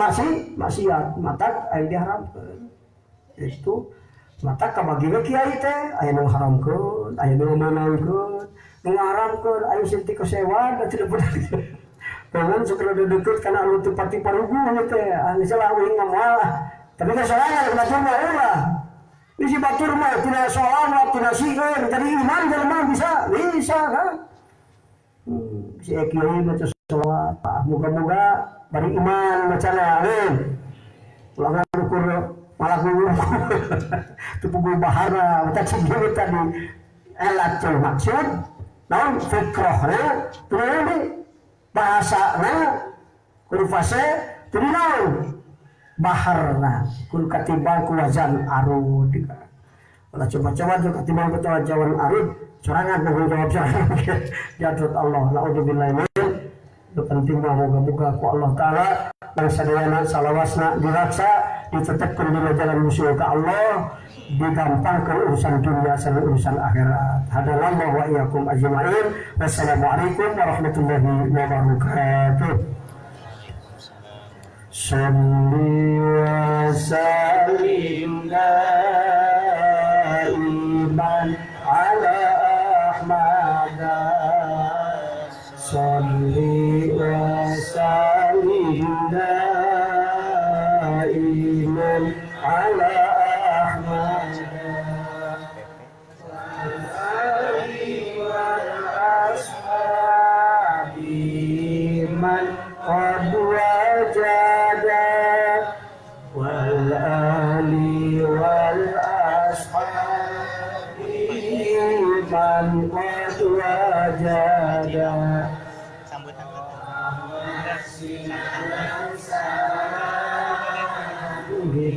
maksiat mata aya diharamkeun. Itu mata kabagi we kiai teh aya nu haramkeun, aya nu manangkeun, nu ngaharamkeun aya sinti kesewan da tidak benar. Pangan suka deukeut kana anu teu pati parugu teh, anu salah uing moal. Tapi ka soalnya batur mah ulah. Isi batur mah tidak soal, tidak sihir, jadi iman jelema bisa kan? Si kiai baca sholat, moga-moga bari iman bacana, ulangan ukur malah guru, tu pukul bahara, macam segini tadi, elatul maksud, naon fikrohnya, terus bahasana, kurfase, terus naon baharna, kun katimbang ku wazan arud. Kalau coba-coba tuh katimbang ku wazan arud, sorangan tanggung jawab sorangan. Jadwal Allah, naudzubillahi min. Itu penting moga-moga ku Allah Taala dan sadayana salawasna diraksa ditetapkan di jalan musuh ke Allah, digampangkan urusan dunia dan urusan akhirat. Hadallahu wa iyyakum ajma'in. Wassalamualaikum warahmatullahi wabarakatuh. Salli wa sallim daiman ala Ahmad. Salli wa sallim daiman ala Ahmad. Salli wa ashabi man qad wajada wal ali wal ashabi man qad wajada.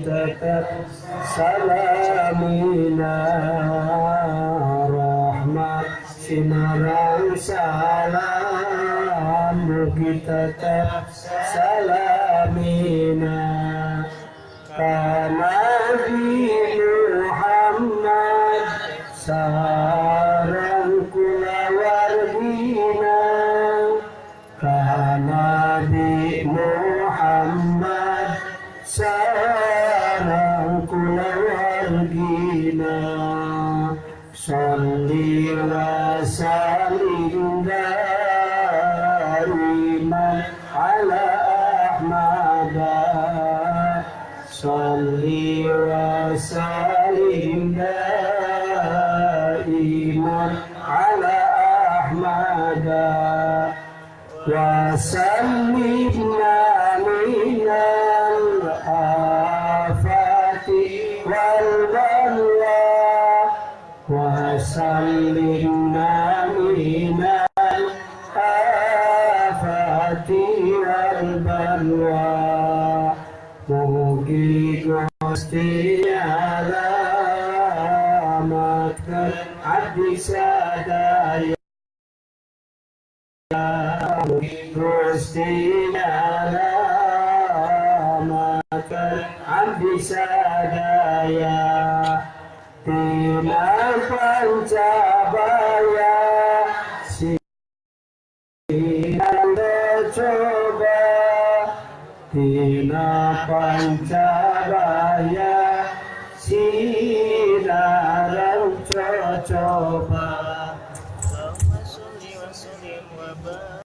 Tetap salamina rahmat sinarang salam kita tetap salamina Nabi Muhammad sarang kula wardina Nabi Muhammad sarang kula wardina salli wa sallim daiman ala Ahmad. Salli wa sallim daiman ala Ahmad wa sallimna minal afati wal balwa wa sallimna minal afati wal balwa. Mugi Gusti alamatkan abdi sadaya Gusti nyaramakeun abdi sadaya tina pancabaya sinanda coba tina pancabaya sinaran coba